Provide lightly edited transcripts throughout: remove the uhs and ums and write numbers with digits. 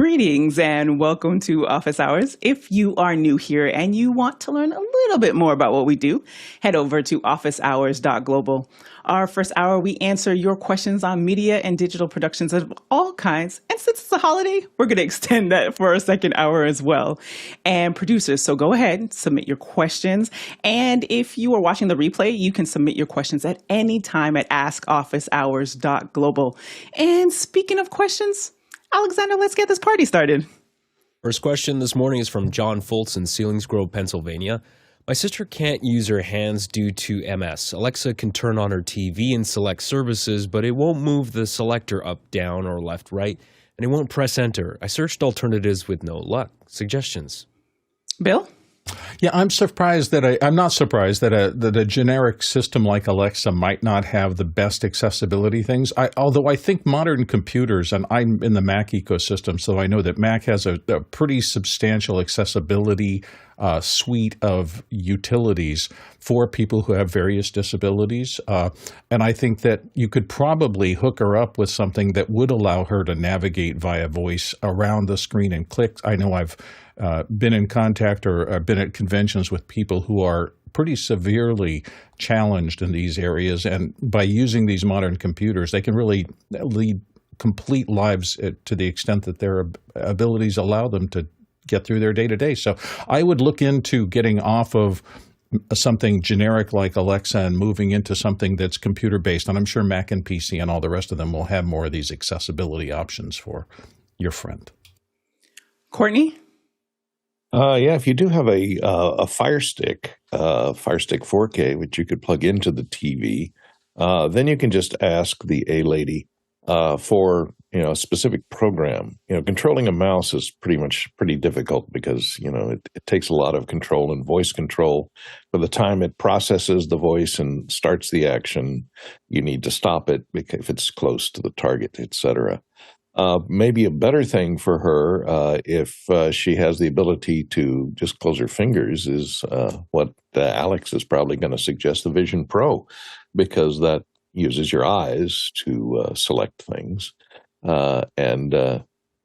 Greetings and welcome to Office Hours. If you are new here and you want to learn a little bit more about what we do, head over to officehours.global. Our first hour, we answer your questions on media and digital productions of all kinds. And since it's a holiday, we're going to extend that for a second hour as well. And producers, so go ahead, submit your questions. And if you are watching the replay, you can submit your questions at any time at askofficehours.global. And speaking of questions, Alexander, let's get this party started. First question this morning is from John Fultz in Selinsgrove, Pennsylvania. My sister can't use her hands due to MS. Alexa can turn on her TV and select services, but it won't move the selector up, down, or left, right, and it won't press enter. I searched alternatives with no luck. Suggestions? Bill? Yeah, I'm surprised that I'm not surprised that a generic system like Alexa might not have the best accessibility things. Although I think modern computers, and I'm in the Mac ecosystem, so I know that Mac has a pretty substantial accessibility suite of utilities for people who have various disabilities. And I think that you could probably hook her up with something that would allow her to navigate via voice around the screen and click. I know I've been in contact or been at conventions with people who are pretty severely challenged in these areas. And by using these modern computers, they can really lead complete lives to the extent that their abilities allow them to get through their day-to-day. So I would look into getting off of something generic like Alexa and moving into something that's computer-based. And I'm sure Mac and PC and all the rest of them will have more of these accessibility options for your friend. Courtney? Yeah, if you do have a Fire Stick 4K, which you could plug into the TV, then you can just ask the A-Lady for a specific program. Controlling a mouse is pretty difficult because it takes a lot of control and voice control. By the time it processes the voice and starts the action, you need to stop it if it's close to the target, etc. Maybe a better thing for her, if she has the ability to just close her fingers, is what Alex is probably going to suggest, the Vision Pro, because that uses your eyes to select things. And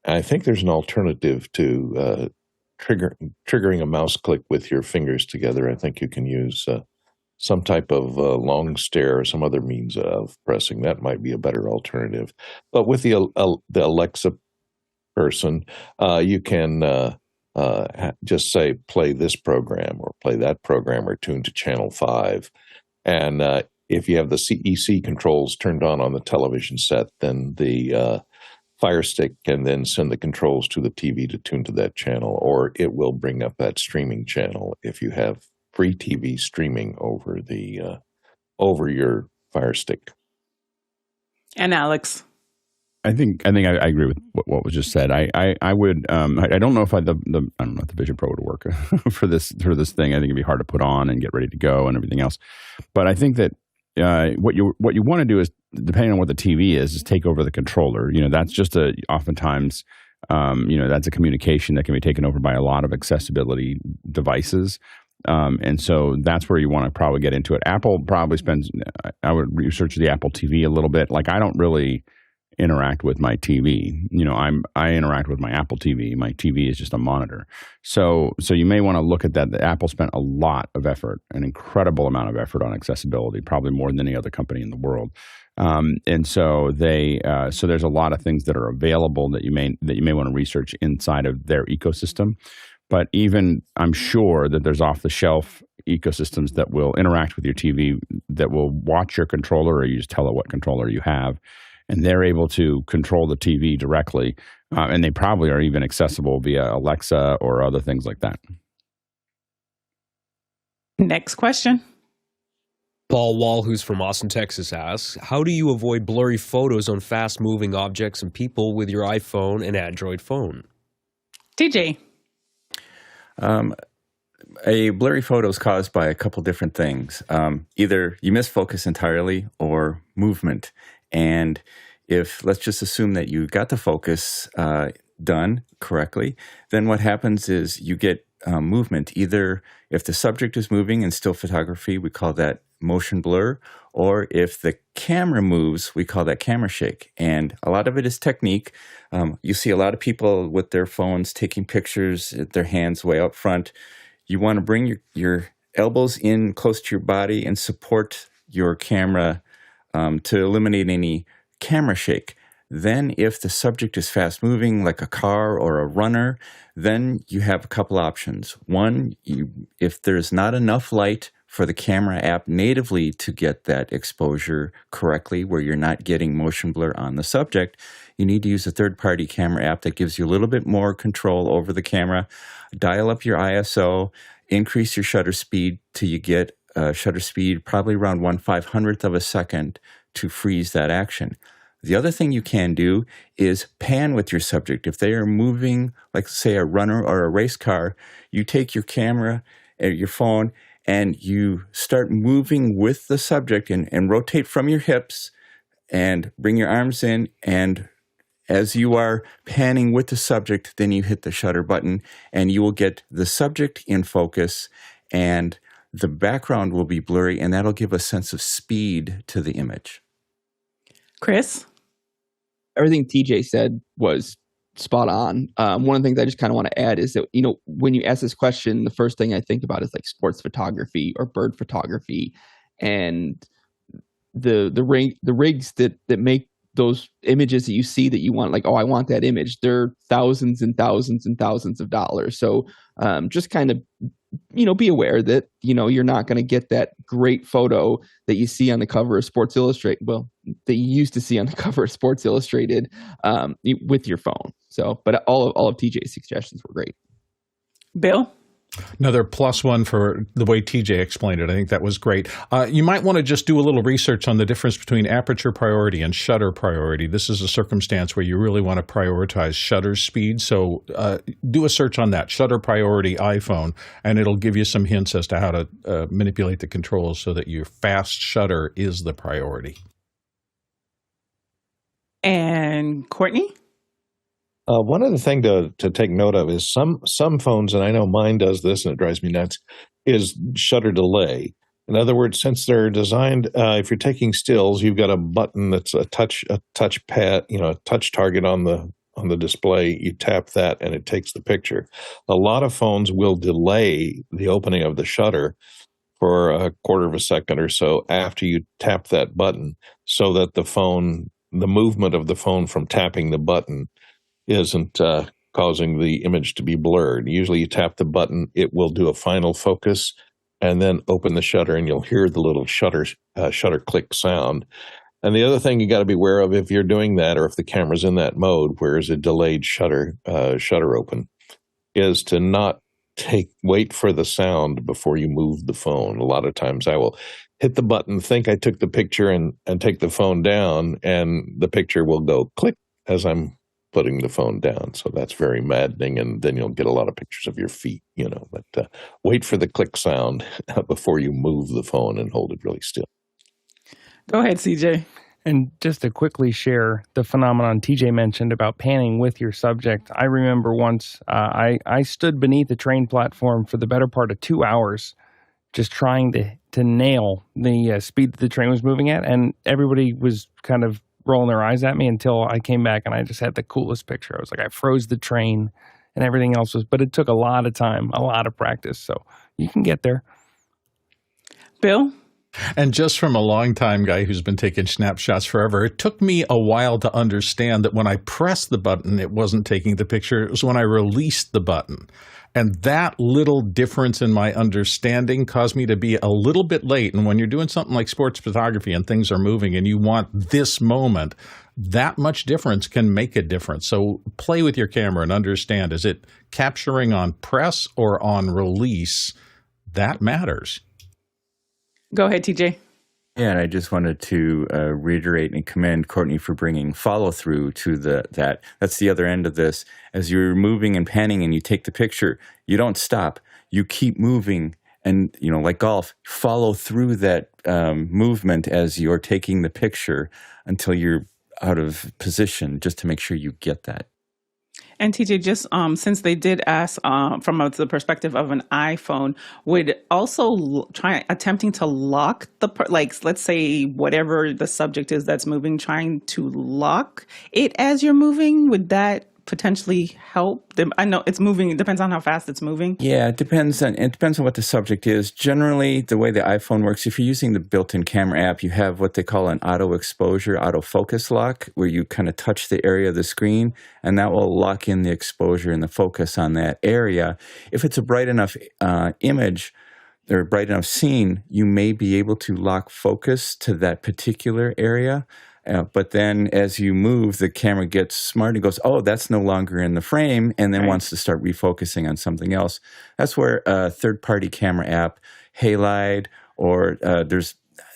I think there's an alternative to triggering a mouse click with your fingers together. I think you can use some type of long stare or some other means of pressing. That might be a better alternative. But with the Alexa person, you can just say, play this program or play that program or tune to channel 5. And if you have the CEC controls turned on the television set, then the Fire Stick can then send the controls to the TV to tune to that channel, or it will bring up that streaming channel if you have free TV streaming over your Fire Stick. And Alex? I think I agree with what was just said. I would I don't know if I don't know if the Vision Pro would work for this thing. I think it'd be hard to put on and get ready to go and everything else. But I think that what you want to do is, depending on what the TV is take over the controller. That's just oftentimes that's a communication that can be taken over by a lot of accessibility devices. And so that's where you want to probably get into it. Apple probably I would research the Apple TV a little bit. Like, I don't really interact with my TV. I interact with my Apple TV. My TV is just a monitor. So you may want to look at that. Apple spent a lot of effort, an incredible amount of effort on accessibility, probably more than any other company in the world. And so so there's a lot of things that are available that you may want to research inside of their ecosystem. But even, I'm sure that there's off-the-shelf ecosystems that will interact with your TV, that will watch your controller, or you just tell it what controller you have, and they're able to control the TV directly. And they probably are even accessible via Alexa or other things like that. Next question. Paul Wall, who's from Austin, Texas, asks, how do you avoid blurry photos on fast-moving objects and people with your iPhone and Android phone? DJ. A blurry photo is caused by a couple different things. Either you miss focus entirely or movement. And let's just assume that you got the focus done correctly, then what happens is you get movement. Either if the subject is moving in still photography, we call that motion blur, or if the camera moves, we call that camera shake. And a lot of it is technique. You see a lot of people with their phones taking pictures, their hands way up front. You want to bring your elbows in close to your body and support your camera to eliminate any camera shake. Then if the subject is fast moving, like a car or a runner, then you have a couple options. One, if there's not enough light for the camera app natively to get that exposure correctly, where you're not getting motion blur on the subject, you need to use a third-party camera app that gives you a little bit more control over the camera. Dial up your ISO, increase your shutter speed till you get a shutter speed probably around 1/500th of a second to freeze that action. The other thing you can do is pan with your subject. If they are moving, like say a runner or a race car, you take your camera or your phone and you start moving with the subject and rotate from your hips and bring your arms in, and as you are panning with the subject, then you hit the shutter button and you will get the subject in focus and the background will be blurry, and that'll give a sense of speed to the image. Chris? Everything TJ said was spot on. One of the things I just kind of want to add is that, when you ask this question, the first thing I think about is like sports photography or bird photography, and the rigs that make those images that you see that you want, like, oh, I want that image. They're thousands and thousands and thousands of dollars. So just kind of, be aware that, you're not going to get that great photo that you see on the cover of Sports Illustrated. Well, that you used to see on the cover of Sports Illustrated with your phone. So, but all of TJ's suggestions were great. Bill? Another +1 for the way TJ explained it. I think that was great. You might want to just do a little research on the difference between aperture priority and shutter priority. This is a circumstance where you really want to prioritize shutter speed. So do a search on that, shutter priority iPhone, and it'll give you some hints as to how to manipulate the controls so that your fast shutter is the priority. And Courtney? One other thing to take note of is some phones, and I know mine does this and it drives me nuts, is shutter delay. In other words, since they're designed, if you're taking stills, you've got a button that's a touch pad, a touch target on the display. You tap that and it takes the picture. A lot of phones will delay the opening of the shutter for a quarter of a second or so after you tap that button, so that the movement of the phone from tapping the button isn't causing the image to be blurred. Usually you tap the button, it will do a final focus and then open the shutter, and you'll hear the little shutter click sound. And the other thing you got to be aware of if you're doing that, or if the camera's in that mode where is a delayed shutter open, is to not wait for the sound before you move the phone. A lot of times I will hit the button, think I took the picture, and take the phone down, and the picture will go click as I'm putting the phone down. So that's very maddening, and then you'll get a lot of pictures of your feet, but wait for the click sound before you move the phone and hold it really still. Go ahead, CJ. And just to quickly share the phenomenon TJ mentioned about panning with your subject, I remember once I stood beneath a train platform for the better part of 2 hours just trying to nail the speed that the train was moving at, and everybody was kind of rolling their eyes at me until I came back and I just had the coolest picture. I was like, I froze the train and everything else but it took a lot of time, a lot of practice. So you can get there. Bill? And just from a longtime guy who's been taking snapshots forever, it took me a while to understand that when I pressed the button, it wasn't taking the picture. It was when I released the button. And that little difference in my understanding caused me to be a little bit late. And when you're doing something like sports photography and things are moving and you want this moment, that much difference can make a difference. So play with your camera and understand, is it capturing on press or on release? That matters. Go ahead, TJ. Yeah, and I just wanted to reiterate and commend Courtney for bringing follow-through to that. That's the other end of this. As you're moving and panning and you take the picture, you don't stop. You keep moving and, like golf, follow through that movement as you're taking the picture until you're out of position, just to make sure you get that. And TJ, just since they did ask from the perspective of an iPhone, would also try attempting to lock like, let's say whatever the subject is that's moving, trying to lock it as you're moving, would that potentially help them? I know it's moving. It depends on how fast it's moving. Yeah, it depends on what the subject is. Generally, the way the iPhone works, if you're using the built-in camera app, you have what they call an auto exposure, auto focus lock, where you kind of touch the area of the screen, and that will lock in the exposure and the focus on that area. If it's a bright enough image or bright enough scene, you may be able to lock focus to that particular area. But then as you move, the camera gets smart and goes, oh, that's no longer in the frame, and then wants to start refocusing on something else. That's where a third-party camera app, Halide, or there's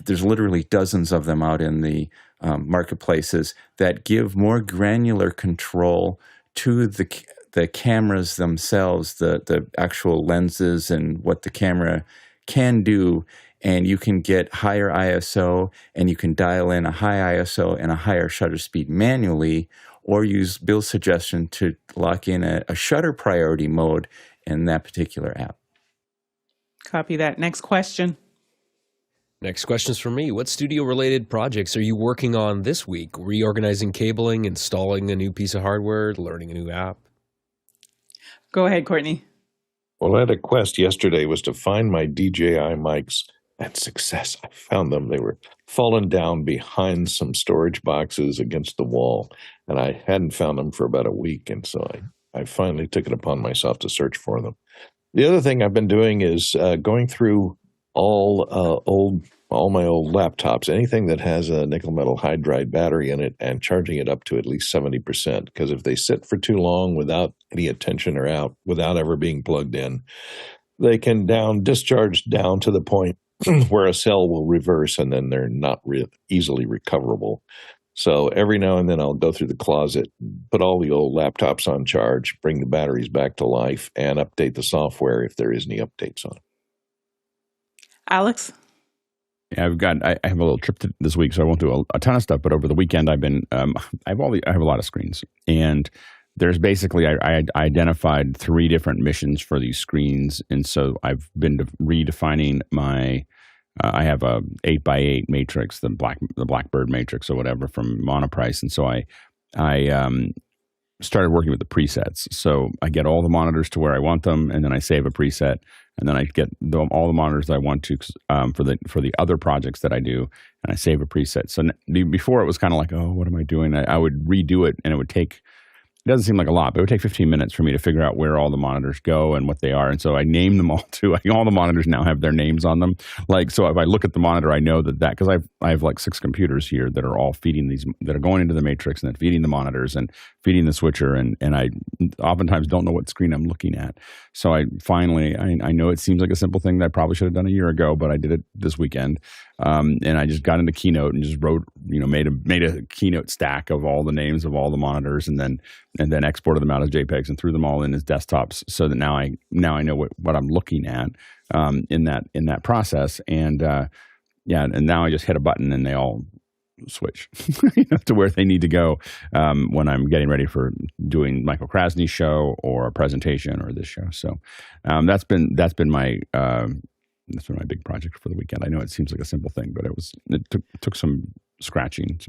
literally dozens of them out in the marketplaces that give more granular control to the cameras themselves, the actual lenses and what the camera can do. And you can get higher ISO, and you can dial in a high ISO and a higher shutter speed manually, or use Bill's suggestion to lock in a shutter priority mode in that particular app. Copy that. Next question. Next question's for me. What studio-related projects are you working on this week? Reorganizing cabling, installing a new piece of hardware, learning a new app? Go ahead, Courtney. Well, I had a quest yesterday was to find my DJI mics. And success. I found them. They were fallen down behind some storage boxes against the wall, and I hadn't found them for about a week, and so I finally took it upon myself to search for them. The other thing I've been doing is going through all my old laptops, anything that has a nickel metal hydride battery in it, and charging it up to at least 70%, because if they sit for too long without any attention or out, without ever being plugged in, they can discharge down to the point where a cell will reverse, and then they're not easily recoverable. So every now and then I'll go through the closet, put all the old laptops on charge, bring the batteries back to life, and update the software if there is any updates on it. Alex? Yeah, I have a little trip this week, so I won't do a ton of stuff. But over the weekend, I've been I have a lot of screens, and there's basically I identified 3 different missions for these screens, and so I've been redefining my. I have a 8x8 matrix, the Blackbird matrix or whatever from Monoprice, and so I started working with the presets. So I get all the monitors to where I want them, and then I save a preset, and then I get all the monitors that I want to for the other projects that I do, and I save a preset. So before it was kind of like, oh, what am I doing? I would redo it, and it would take. It doesn't seem like a lot, but it would take 15 minutes for me to figure out where all the monitors go and what they are. And so I name them all too. All the monitors now have their names on them. Like, so if I look at the monitor, I know that because I have like 6 computers here that are all feeding these, that are going into the matrix and then feeding the monitors and feeding the switcher. And I oftentimes don't know what screen I'm looking at. So I know it seems like a simple thing that I probably should have done a year ago, but I did it this weekend. And I just got into Keynote and just wrote, made a Keynote stack of all the names of all the monitors, and then exported them out as JPEGs and threw them all in as desktops, so that now I know what I'm looking at in that process. And and now I just hit a button and they all switch to where they need to go when I'm getting ready for doing Michael Krasny's show or a presentation or this show. So that's been my big project for the weekend. I know it seems like a simple thing, but it took some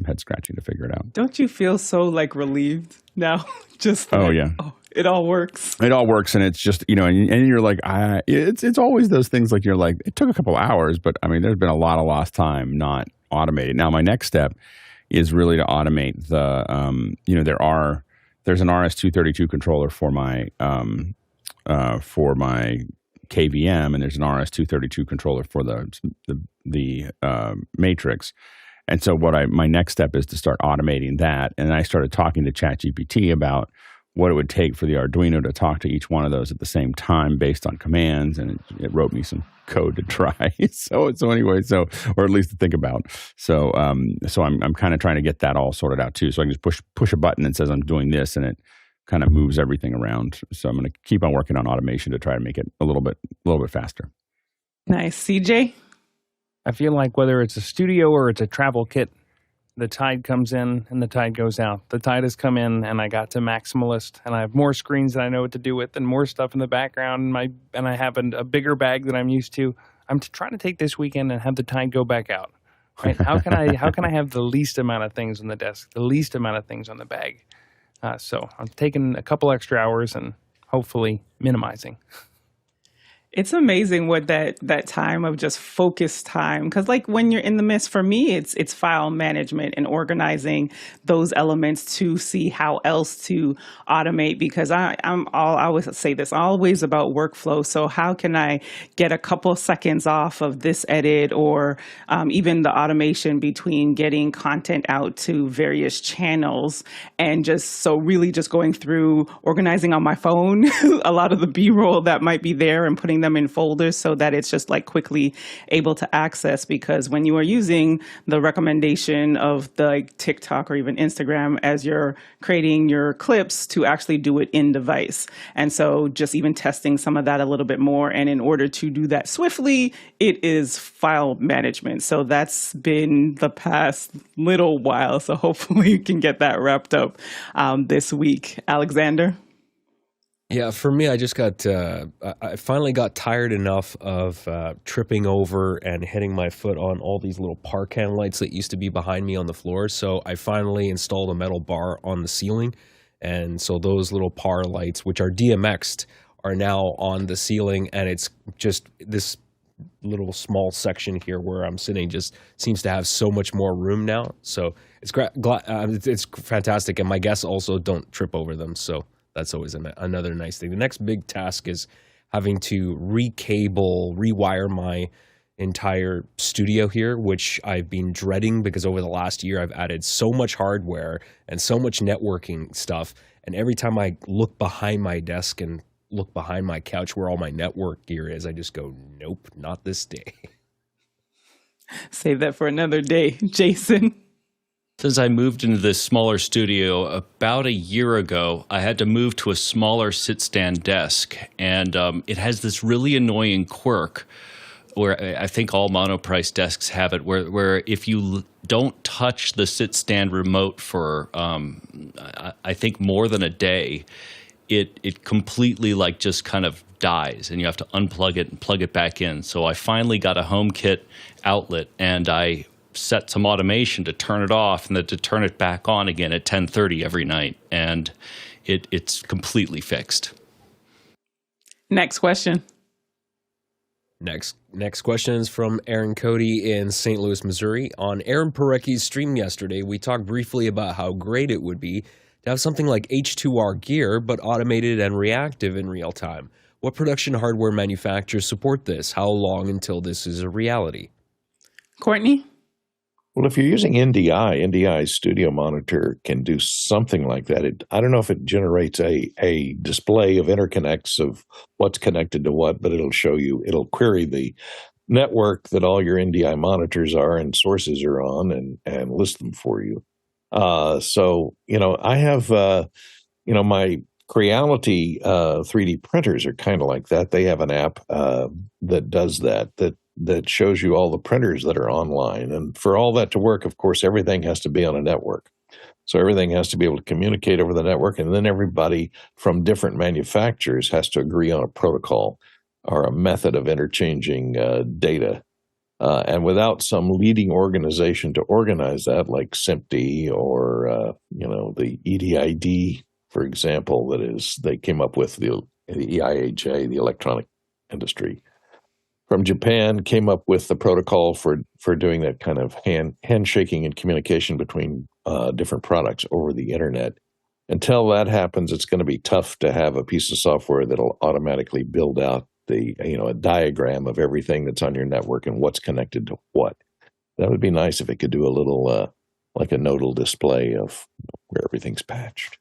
head scratching to figure it out. Don't you feel so relieved now? Just it all works. It all works, and it's just and you're like, it's always those things like you're like, it took a couple hours, but I mean, there's been a lot of lost time not automated. Now my next step is really to automate the there's an RS-232 controller for my KVM, and there's an RS-232 controller for the Matrix. And so my next step is to start automating that. And I started talking to ChatGPT about what it would take for the Arduino to talk to each one of those at the same time based on commands, and it wrote me some code to try. So or at least to think about. So I'm kind of trying to get that all sorted out too. So I can just push a button that says I'm doing this, and it kind of moves everything around. So I'm going to keep on working on automation to try to make it a little bit faster. Nice. CJ? I feel like whether it's a studio or it's a travel kit, The tide comes in and the tide goes out. The tide has come in and I got to maximalist and I have more screens that I know what to do with and more stuff in the background. And I have a bigger bag than I'm used to. I'm trying to take this weekend and have the tide go back out. Right? How can I have the least amount of things on the desk, the least amount of things on the bag? So I'm taking a couple extra hours and hopefully minimizing. It's amazing what that time of just focused time, because like when you're in the midst, for me, it's file management and organizing those elements to see how else to automate. Because I always say this, always about workflow. So how can I get a couple seconds off of this edit, or even the automation between getting content out to various channels, and just really just going through organizing on my phone a lot of the B-roll that might be there and putting them in folders so that it's just like quickly able to access. Because when you are using the recommendation of the TikTok or even Instagram as you're creating your clips, to actually do it in device. And so just even testing some of that a little bit more. And in order to do that swiftly, it is file management. So that's been the past little while. So hopefully you can get that wrapped up this week. Alexander? Yeah, for me, I just I finally got tired enough of tripping over and hitting my foot on all these little parkan lights that used to be behind me on the floor. So I finally installed a metal bar on the ceiling. And so those little par lights, which are DMX'd, are now on the ceiling. And it's just this little small section here where I'm sitting just seems to have so much more room now. So it's fantastic. And my guests also don't trip over them. So that's always another nice thing. The next big task is having to rewire my entire studio here, which I've been dreading because over the last year I've added so much hardware and so much networking stuff. And every time I look behind my desk and look behind my couch where all my network gear is, I just go, nope, not this day. Save that for another day. Jason? Since I moved into this smaller studio about a year ago, I had to move to a smaller sit-stand desk. And it has this really annoying quirk where I think all monoprice desks have it, where if you don't touch the sit-stand remote for, I think, more than a day, it completely like just kind of dies and you have to unplug it and plug it back in. So I finally got a HomeKit outlet and I set some automation to turn it off and then to turn it back on again at 10:30 every night. And it's completely fixed. Next question. Next question is from Aaron Cody in St. Louis, Missouri. On Aaron Parecki's stream yesterday, we talked briefly about how great it would be to have something like H2R Gear, but automated and reactive in real time. What production hardware manufacturers support this? How long until this is a reality? Courtney? Well, if you're using NDI's Studio Monitor can do something like that. I don't know if it generates a display of interconnects of what's connected to what, but it'll query the network that all your NDI monitors are and sources are on and list them for you. So, I have, my Creality 3D printers are kind of like that. They have an app that does that shows you all the printers that are online. And for all that to work, of course, everything has to be on a network. So everything has to be able to communicate over the network. And then everybody from different manufacturers has to agree on a protocol or a method of interchanging data. And without some leading organization to organize that, like SIMPD or, the EDID, for example, they came up with the EIAJ, the electronic industry from Japan, came up with the protocol for doing that kind of handshaking and communication between different products over the internet. Until that happens, it's going to be tough to have a piece of software that'll automatically build out a diagram of everything that's on your network and what's connected to what. That would be nice if it could do a little like a nodal display of where everything's patched.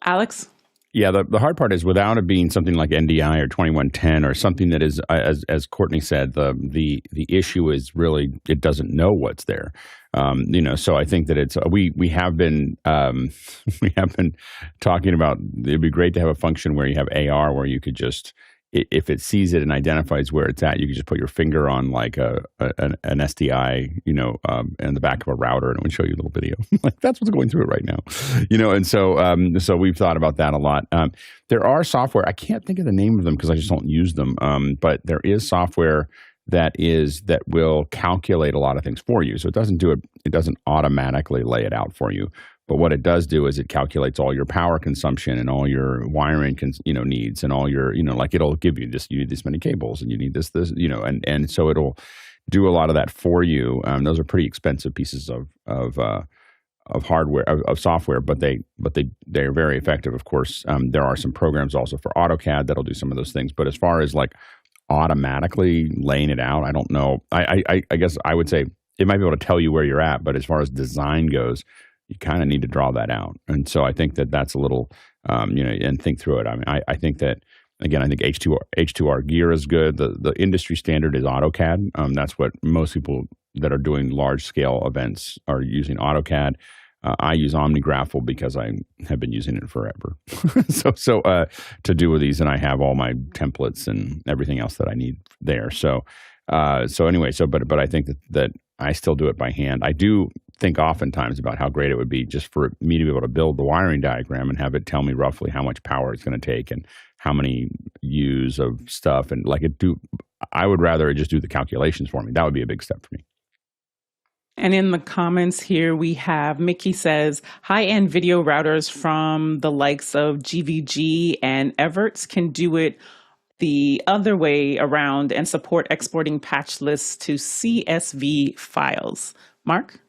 Alex? Yeah, the hard part is without it being something like NDI or 2110 or something that is, as Courtney said, the issue is really it doesn't know what's there. So I think that it's we have been talking about it'd be great to have a function where you have AR where you could just if it sees it and identifies where it's at, you can just put your finger on like an SDI, in the back of a router, and it would show you a little video. Like, that's what's going through it right now, And so we've thought about that a lot. There are software, I can't think of the name of them because I just don't use them, but there is software that will calculate a lot of things for you. So it doesn't automatically lay it out for you. But what it does do is it calculates all your power consumption and all your wiring, needs, and all your, like, it'll give you this, you need this many cables, and you need this, and so it'll do a lot of that for you. Those are pretty expensive pieces of hardware, of software, but they're very effective. Of course, there are some programs also for AutoCAD that'll do some of those things. But as far as like automatically laying it out, I don't know. I guess I would say it might be able to tell you where you're at, but as far as design goes, you kind of need to draw that out. And so I think that's a little, and think through it. I mean, I think that, again, I think H2R Gear is good. The industry standard is AutoCAD. That's what most people that are doing large scale events are using, AutoCAD. I use OmniGraffle because I have been using it forever. so to do with these, and I have all my templates and everything else that I need there. But I think that I still do it by hand. I do think oftentimes about how great it would be just for me to be able to build the wiring diagram and have it tell me roughly how much power it's going to take and how many U's of stuff, and I would rather it just do the calculations for me. That would be a big step for me. And in the comments here, we have Mickey says, high-end video routers from the likes of GVG and Evertz can do it the other way around and support exporting patch lists to CSV files. Mark?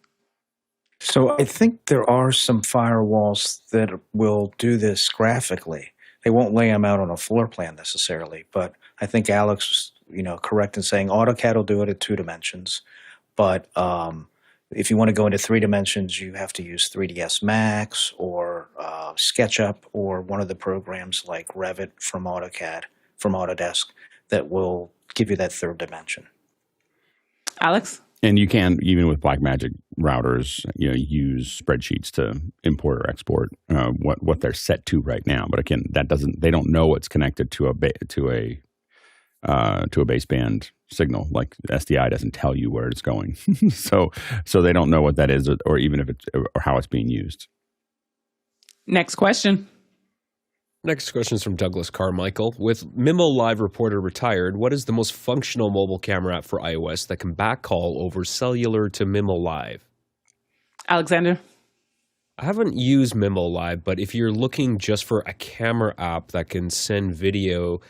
So I think there are some firewalls that will do this graphically. They won't lay them out on a floor plan necessarily, but I think Alex was, correct in saying AutoCAD will do it at 2 dimensions. But if you want to go into 3 dimensions, you have to use 3ds Max or SketchUp or one of the programs like Revit from AutoCAD, from Autodesk, that will give you that 3rd dimension. Alex? And you can, even with Blackmagic routers, use spreadsheets to import or export what they're set to right now. But again, they don't know it's connected to a baseband signal. Like SDI doesn't tell you where it's going, so they don't know what that is, or even if or how it's being used. Next question. Next question is from Douglas Carmichael. With mimoLive Reporter retired, what is the most functional mobile camera app for iOS that can backcall over cellular to mimoLive? Alexander? I haven't used mimoLive, but if you're looking just for a camera app that can send video,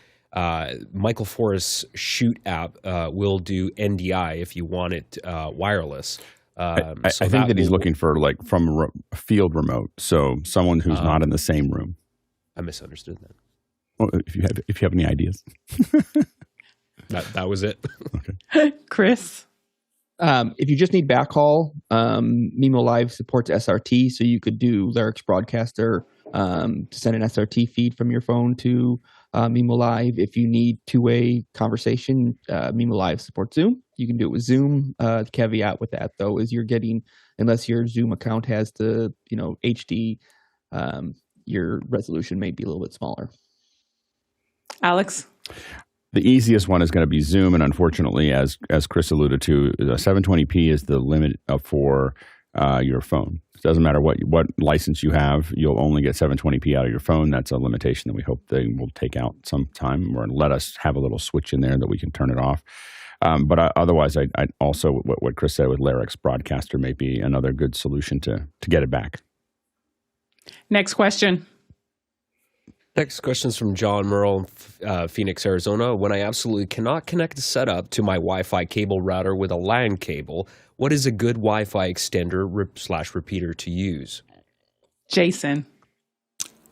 Michael Forrest's Shoot app will do NDI if you want it wireless. I think that he's looking for from a field remote, so someone who's not in the same room. I misunderstood that. Well, if you have any ideas, that was it. Okay. Chris, if you just need backhaul, mimoLive supports SRT, so you could do Lyrics Broadcaster to send an SRT feed from your phone to mimoLive. If you need two-way conversation, mimoLive supports Zoom. You can do it with Zoom. The caveat with that, though, is unless your Zoom account has the HD. Your resolution may be a little bit smaller. Alex? The easiest one is going to be Zoom, and unfortunately, as Chris alluded to, 720p is the limit for your phone. It doesn't matter what license you have, you'll only get 720p out of your phone. That's a limitation that we hope they will take out sometime, or let us have a little switch in there that we can turn it off. But otherwise, I also, what Chris said with Lyrics Broadcaster may be another good solution to get it back. Next question. Next question is from John Merle, Phoenix, Arizona. When I absolutely cannot connect a setup to my Wi-Fi cable router with a LAN cable, what is a good Wi-Fi extender / repeater to use? Jason.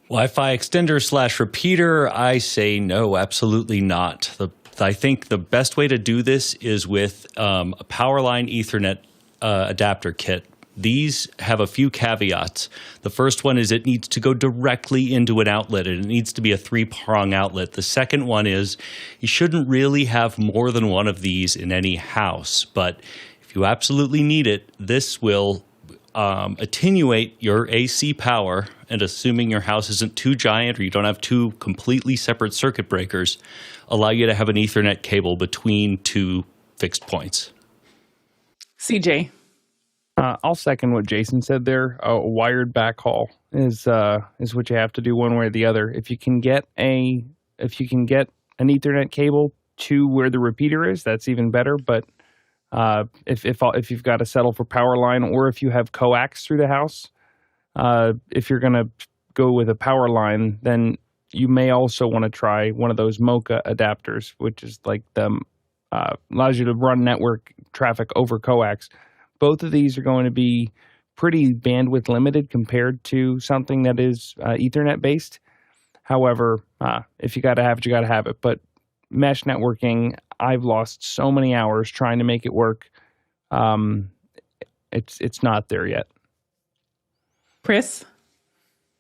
Wi-Fi extender / repeater, I say no, absolutely not. I think the best way to do this is with a Powerline Ethernet adapter kit. These have a few caveats. The first one is it needs to go directly into an outlet, and it needs to be a 3-prong outlet. The second one is you shouldn't really have more than one of these in any house, but if you absolutely need it, this will attenuate your AC power, and assuming your house isn't too giant or you don't have two completely separate circuit breakers, allow you to have an Ethernet cable between two fixed points. CJ. I'll second what Jason said there. A wired backhaul is what you have to do one way or the other. If you can get an Ethernet cable to where the repeater is, that's even better. But if you've got to settle for power line, or if you have coax through the house, if you're going to go with a power line, then you may also want to try one of those Mocha adapters, which is like allows you to run network traffic over coax. Both of these are going to be pretty bandwidth limited compared to something that is Ethernet based. However, if you got to have it, you got to have it. But mesh networking, I've lost so many hours trying to make it work. It's not there yet. Chris?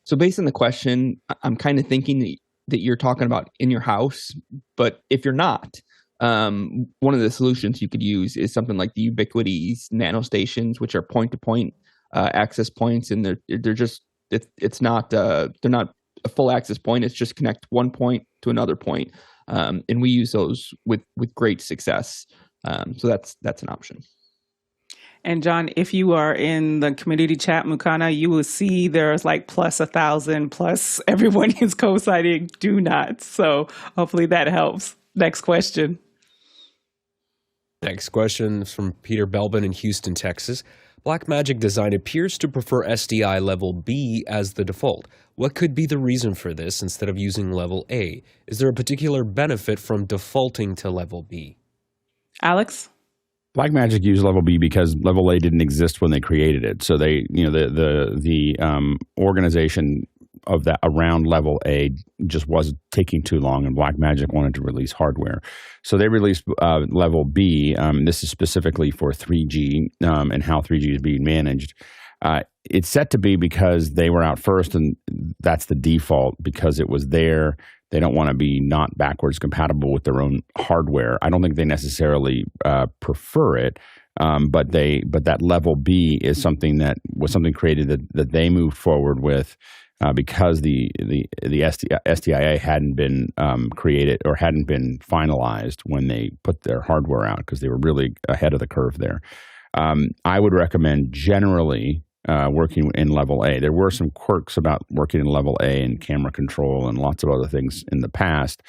So based on the question, I'm kind of thinking that you're talking about in your house, but if you're not, one of the solutions you could use is something like the Ubiquiti's nano stations, which are point-to-point access points, and they're just it's not they're not a full access point. It's just connect one point to another point, and we use those with great success. So that's an option. And John, if you are in the community chat, Mukana, you will see there's like plus 1,000, plus everyone is co-signing do not. So hopefully that helps. Next question. Next question is from Peter Belbin in Houston, Texas. Blackmagic design appears to prefer SDI level B as the default. What could be the reason for this instead of using level A? Is there a particular benefit from defaulting to level B? Alex? Blackmagic used level B because level A didn't exist when they created it. So they, the organization of that around level A just wasn't taking too long, and Blackmagic wanted to release hardware. So they released level B. This is specifically for 3G and how 3G is being managed. It's set to be because they were out first, and that's the default because it was there. They don't want to be not backwards compatible with their own hardware. I don't think they necessarily prefer it, but that level B is something that was something created that they moved forward with because the SDIA hadn't been created or hadn't been finalized when they put their hardware out, because they were really ahead of the curve there. I would recommend generally working in level A. There were some quirks about working in level A and camera control and lots of other things in the past,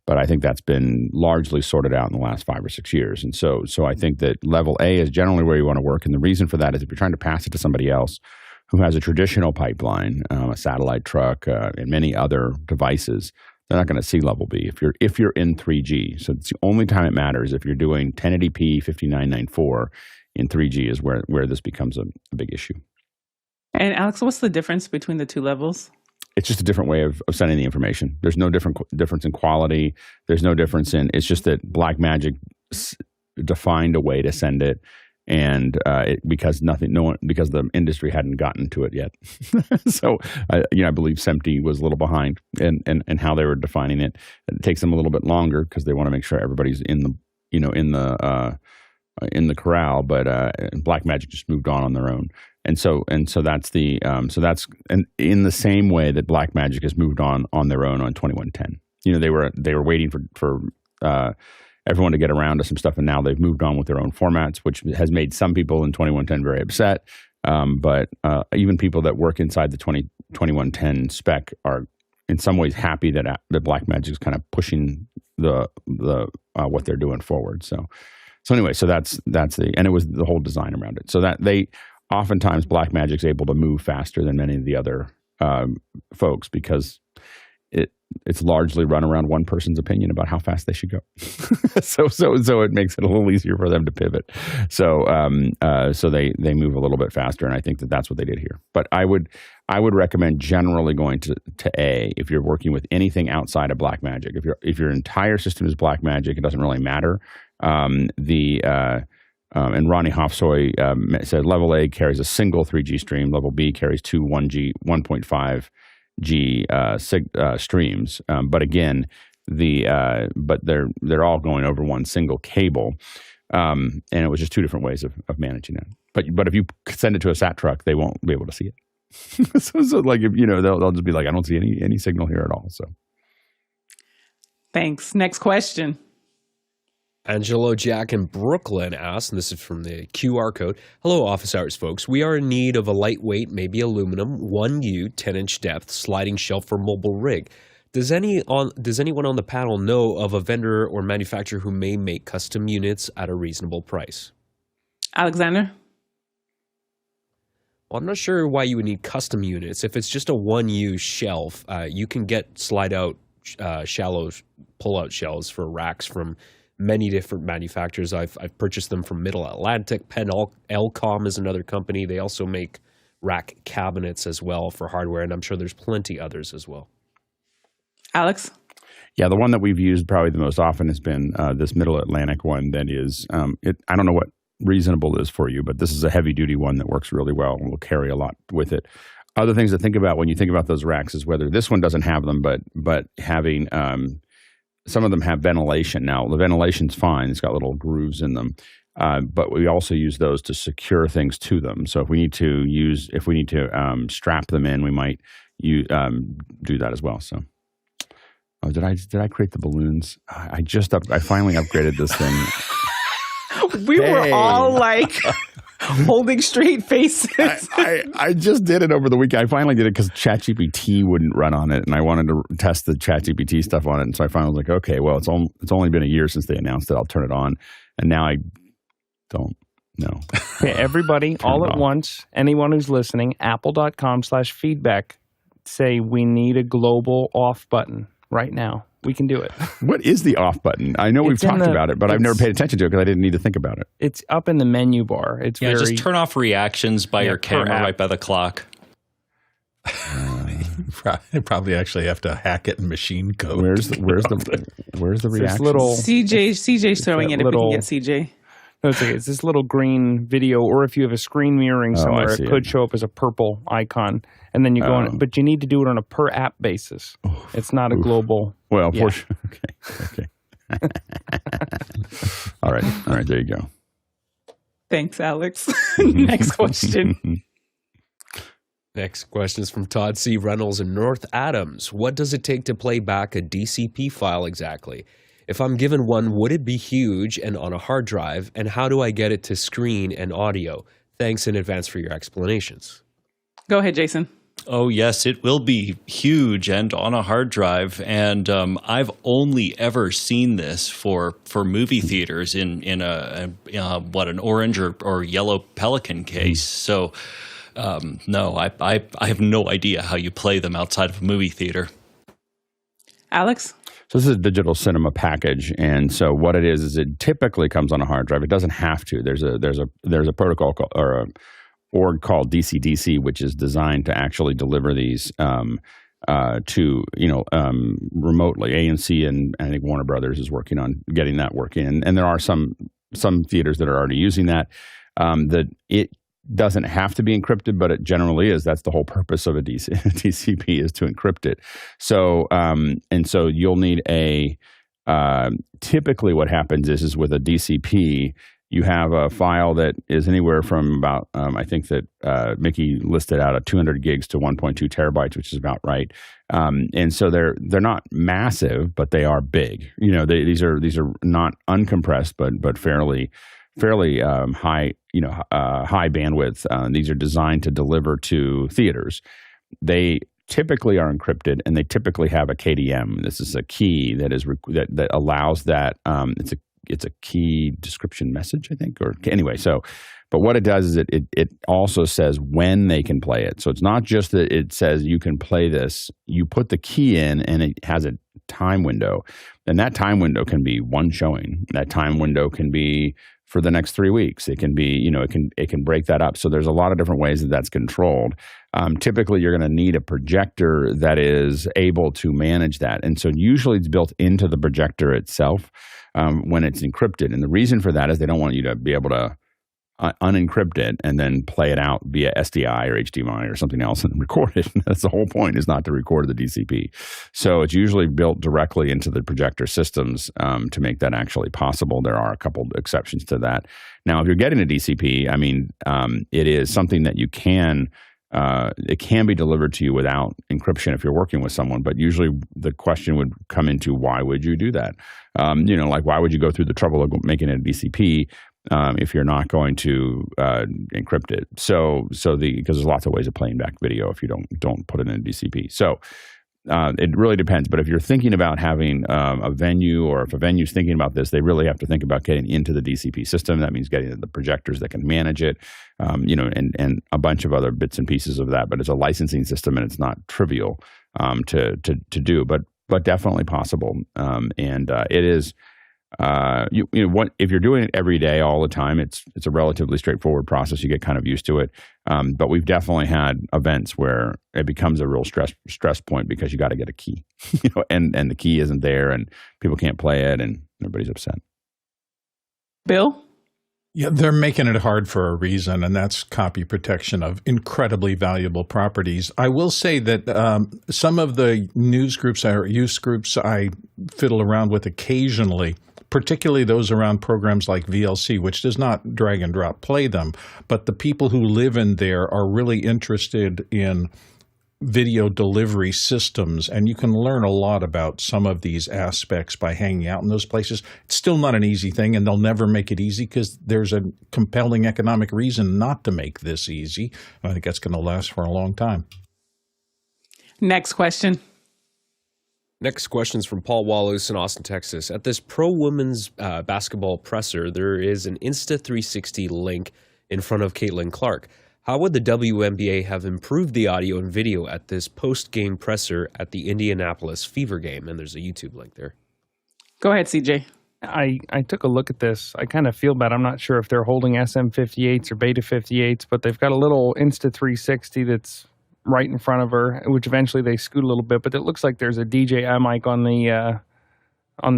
but I think that's been largely sorted out in the last 5 or 6 years. And so I think that level A is generally where you want to work. And the reason for that is if you're trying to pass it to somebody else who has a traditional pipeline, a satellite truck, and many other devices, they're not going to see level B if you're in 3G. So it's the only time it matters if you're doing 1080p 5994 in 3G is where this becomes a big issue. And Alex, what's the difference between the two levels? It's just a different way of sending the information. There's no difference in quality. There's no difference in. It's just that Blackmagic defined a way to send it, and because the industry hadn't gotten to it yet. So I believe SMPTE was a little behind in how they were defining it. It takes them a little bit longer because they want to make sure everybody's in the corral. But Blackmagic just moved on their own. And so that's in the same way that Blackmagic has moved on their own on 2110. They were waiting for everyone to get around to some stuff, and now they've moved on with their own formats, which has made some people in 2110 very upset. But even people that work inside the 2110 spec are in some ways happy that Blackmagic is kind of pushing the what they're doing forward. So anyway, and it was the whole design around it. So that oftentimes Blackmagic's able to move faster than many of the other folks because it's largely run around one person's opinion about how fast they should go. So it makes it a little easier for them to pivot. So they move a little bit faster, and I think that's what they did here. But I would recommend generally going to A if you're working with anything outside of Blackmagic. If your entire system is Blackmagic, it doesn't really matter. And Ronnie Hofsoy said level A carries a single 3G stream, level B carries two 1.5G streams. But again, but they're all going over one single cable, and it was just two different ways of managing it. But if you send it to a sat truck, they won't be able to see it. so like if, they'll just be like, I don't see any signal here at all. So Thanks. Next question. Angelo Jack in Brooklyn asks, and this is from the QR code. Hello, Office Hours folks. We are in need of a lightweight, maybe aluminum, 1U, 10-inch depth, sliding shelf for mobile rig. Does anyone on the panel know of a vendor or manufacturer who may make custom units at a reasonable price? Alexander? Well, I'm not sure why you would need custom units. If it's just a 1U shelf, you can get slide-out, shallow pull-out shelves for racks from many different manufacturers. I've purchased them from Middle Atlantic. Elcom is another company. They also make rack cabinets as well for hardware, and I'm sure there's plenty others as well. Alex? Yeah, the one that we've used probably the most often has been this Middle Atlantic one that is, I don't know what reasonable is for you, but this is a heavy-duty one that works really well and will carry a lot with it. Other things to think about when you think about those racks is whether this one doesn't have them, but having some of them have ventilation. Now, the ventilation's fine. It's got little grooves in them. But we also use those to secure things to them. So if we need to strap them in, we might do that as well. So, did I create the balloons? I finally upgraded this thing. We were all like holding straight faces. I just did it over the weekend. I finally did it because ChatGPT wouldn't run on it, and I wanted to test the ChatGPT stuff on it. And so I finally was like, okay, well, it's only been a year since they announced it. I'll turn it on, and now I don't know. Okay, everybody, all at once, anyone who's listening, apple.com/feedback, say we need a global off button right now. We can do it. What is the off button? I know we've talked about it, but I've never paid attention to it because I didn't need to think about it. It's up in the menu bar. It's just turn off reactions by your camera right by the clock. You probably actually have to hack it in machine code. Where's the reaction? CJ's throwing it if we can get CJ. No, it's okay. It's this little green video, or if you have a screen mirroring somewhere, it could show up as a purple icon, and then you go on it. But you need to do it on a per app basis. It's not a global. Well, okay. All right. There you go. Thanks, Alex. Next question. Next question is from Todd C. Reynolds in North Adams. What does it take to play back a DCP file exactly? If I'm given one, would it be huge and on a hard drive? And how do I get it to screen and audio? Thanks in advance for your explanations. Go ahead, Jason. Oh, yes, it will be huge and on a hard drive. And I've only ever seen this for movie theaters in an orange or yellow Pelican case. So, no, I have no idea how you play them outside of a movie theater. Alex? So this is a digital cinema package, and so what it is it typically comes on a hard drive. It doesn't have to. There's a protocol or a org called DCDC, which is designed to actually deliver these to remotely. ANC and I think Warner Brothers is working on getting that working, and there are some theaters that are already using that. That it doesn't have to be encrypted, but it generally is. That's the whole purpose of a DCP is to encrypt it. So, and so you'll need typically what happens is with a DCP, you have a file that is anywhere from about, I think that Mickey listed out 200 gigs to 1.2 terabytes, which is about right. And so they're not massive, but they are big. These are not uncompressed, but fairly high, high bandwidth. These are designed to deliver to theaters. They typically are encrypted, and they typically have a KDM. This is a key that allows that. It's a key description message, I think, or anyway. So, but what it does is it also says when they can play it. So it's not just that it says you can play this. You put the key in, and it has a time window, and that time window can be one showing. That time window can be for the next 3 weeks. It can be, it can break that up. So there's a lot of different ways that that's controlled. Typically, you're going to need a projector that is able to manage that. And so usually it's built into the projector itself when it's encrypted. And the reason for that is they don't want you to be able to unencrypt it and then play it out via SDI or HDMI or something else and record it. That's the whole point, is not to record the DCP. So it's usually built directly into the projector systems to make that actually possible. There are a couple exceptions to that. Now, if you're getting a DCP, I mean, it is something that you can it can be delivered to you without encryption if you're working with someone, but usually the question would come into, why would you do that? Like, why would you go through the trouble of making it a DCP if you're not going to encrypt it? Because there's lots of ways of playing back video if you don't put it in a DCP. So it really depends. But if you're thinking about having a venue, or if a venue's thinking about this, they really have to think about getting into the DCP system. That means getting the projectors that can manage it, and a bunch of other bits and pieces of that. But it's a licensing system, and it's not trivial to do, but definitely possible. It is. If you're doing it every day, all the time, it's a relatively straightforward process. You get kind of used to it. But we've definitely had events where it becomes a real stress point because you got to get a key, and the key isn't there, and people can't play it, and everybody's upset. Bill? Yeah, they're making it hard for a reason, and that's copy protection of incredibly valuable properties. I will say that some of the news groups or use groups I fiddle around with occasionally, particularly those around programs like VLC, which does not drag and drop play them, but the people who live in there are really interested in video delivery systems, and you can learn a lot about some of these aspects by hanging out in those places. It's still not an easy thing, and they'll never make it easy because there's a compelling economic reason not to make this easy. I think that's going to last for a long time. Next question. Next question is from Paul Wallace in Austin, Texas. At this pro women's basketball presser, there is an Insta360 link in front of Caitlin Clark. How would the WNBA have improved the audio and video at this post-game presser at the Indianapolis Fever game? And there's a YouTube link there. Go ahead, CJ. I took a look at this. I kind of feel bad. I'm not sure if they're holding SM58s or Beta 58s, but they've got a little Insta360 that's right in front of her, which eventually they scoot a little bit. But it looks like there's a DJI mic on the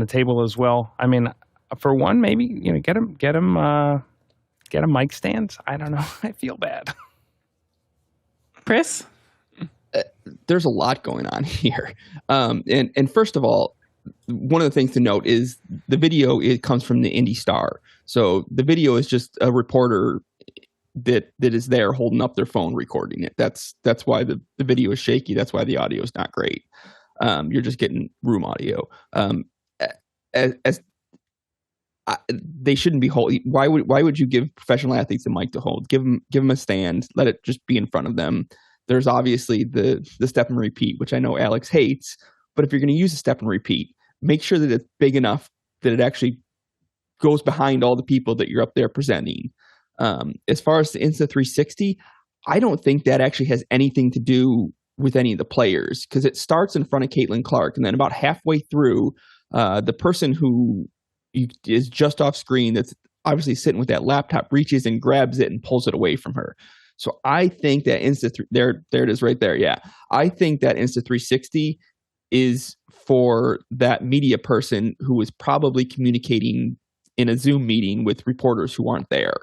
table as well. I mean, for one, maybe get a mic stand. I don't know. I feel bad. Chris? There's a lot going on here. And first of all, one of the things to note is the video, it comes from the Indy Star. So the video is just a reporter that is there holding up their phone recording it. That's why the video is shaky. That's why the audio is not great. You're just getting room audio. They shouldn't be holding. Why would you give professional athletes a mic to hold? Give them a stand. Let it just be in front of them. There's obviously the step and repeat, which I know Alex hates. But if you're going to use a step and repeat, make sure that it's big enough that it actually goes behind all the people that you're up there presenting. As far as the Insta360, I don't think that actually has anything to do with any of the players, because it starts in front of Caitlin Clark, and then about halfway through, the person who is just off screen, that's obviously sitting with that laptop, reaches and grabs it and pulls it away from her. So I think that there it is right there. Yeah. I think that Insta360 is for that media person who is probably communicating in a Zoom meeting with reporters who aren't there.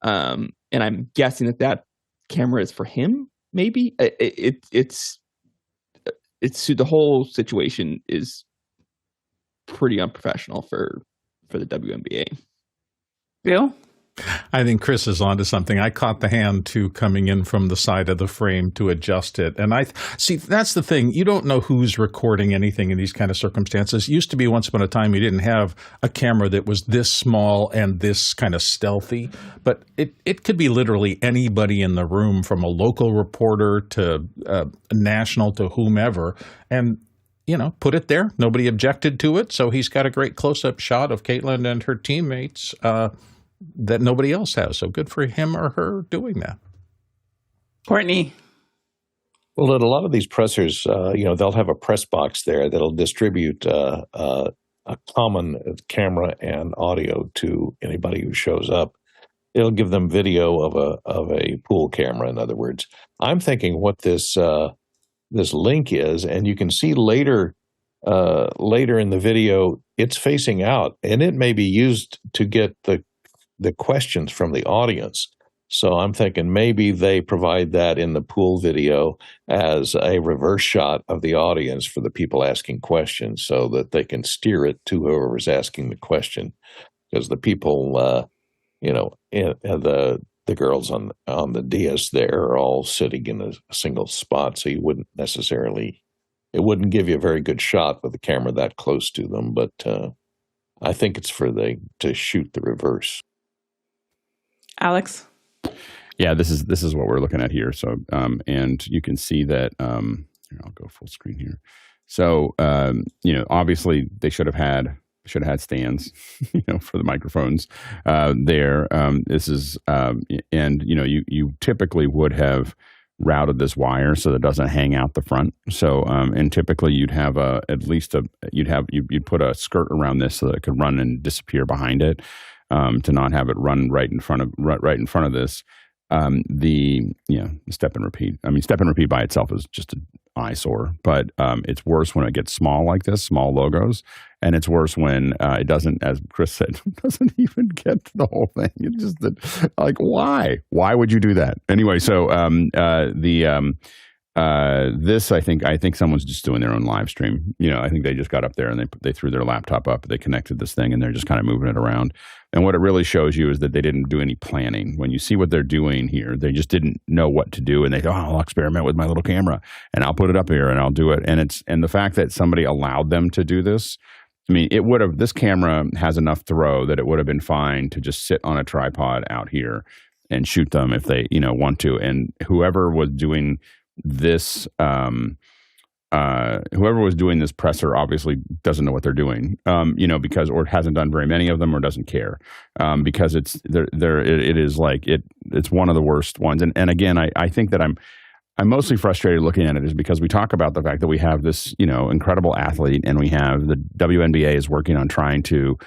And I'm guessing that camera is for him. Maybe it's the whole situation is pretty unprofessional for the WNBA. Bill? I think Chris is onto something. I caught the hand too coming in from the side of the frame to adjust it. And I see, that's the thing. You don't know who's recording anything in these kind of circumstances. It used to be once upon a time you didn't have a camera that was this small and this kind of stealthy, but it could be literally anybody in the room, from a local reporter to a national to whomever. And put it there. Nobody objected to it. So he's got a great close-up shot of Caitlin and her teammates that nobody else has. So good for him or her doing that. Courtney? Well, at a lot of these pressers, they'll have a press box there that'll distribute a common camera and audio to anybody who shows up. It'll give them video of a pool camera, in other words. I'm thinking what this link is, and you can see later in the video, it's facing out, and it may be used to get the the questions from the audience. So I'm thinking maybe they provide that in the pool video as a reverse shot of the audience for the people asking questions, so that they can steer it to whoever's asking the question. Because the people, the girls on the dais there are all sitting in a single spot, so you wouldn't necessarily, it wouldn't give you a very good shot with the camera that close to them. But I think it's to shoot the reverse. Alex? Yeah, this is what we're looking at here. So, and you can see that. Here, I'll go full screen here. So, obviously they should have had stands, for the microphones there. This is, and you typically would have routed this wire so that it doesn't hang out the front. So, and typically you'd have you'd put a skirt around this so that it could run and disappear behind it, to not have it run right in front of this. The step and repeat. I mean, step and repeat by itself is just an eyesore, but it's worse when it gets small like this, small logos, and it's worse when it doesn't, as Chris said, doesn't even get to the whole thing. It's just that, like, why would you do that anyway? So this, I think someone's just doing their own live stream. I think they just got up there and they threw their laptop up, they connected this thing, and they're just kind of moving it around. And what it really shows you is that they didn't do any planning. When you see what they're doing here, they just didn't know what to do, and they thought, I'll experiment with my little camera, and I'll put it up here, and I'll do it. And the fact that somebody allowed them to do this, I mean, this camera has enough throw that it would have been fine to just sit on a tripod out here and shoot them if they, want to. And whoever was doing this, presser obviously doesn't know what they're doing, because, or hasn't done very many of them, or doesn't care, because it's one of the worst ones. And again, I think that I'm mostly frustrated looking at it is because we talk about the fact that we have this, incredible athlete, and we have the WNBA is working on trying to,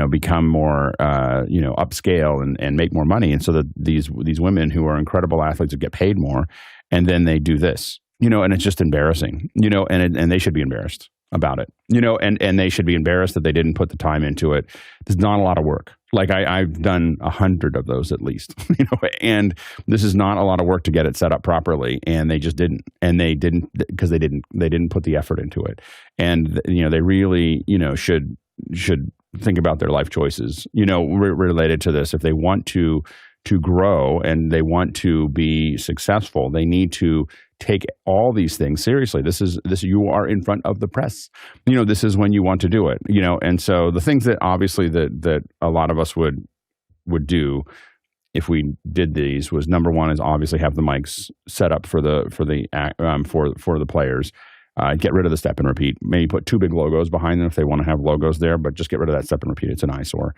become more, upscale and make more money. And so that these women who are incredible athletes would get paid more, and then they do this, and it's just embarrassing, and they should be embarrassed about it, and they should be embarrassed that they didn't put the time into it. There's not a lot of work. Like I've done 100 of those at least, and this is not a lot of work to get it set up properly. And they just didn't, because they didn't put the effort into it. And, they really, should think about their life choices, related to this. If they want to grow and they want to be successful, they need to take all these things seriously. This you are in front of the press. This is when you want to do it. And so the things that obviously that a lot of us would do if we did these was, number one is obviously have the mics set up for the players. Get rid of the step and repeat. Maybe put two big logos behind them if they want to have logos there, but just get rid of that step and repeat. It's an eyesore,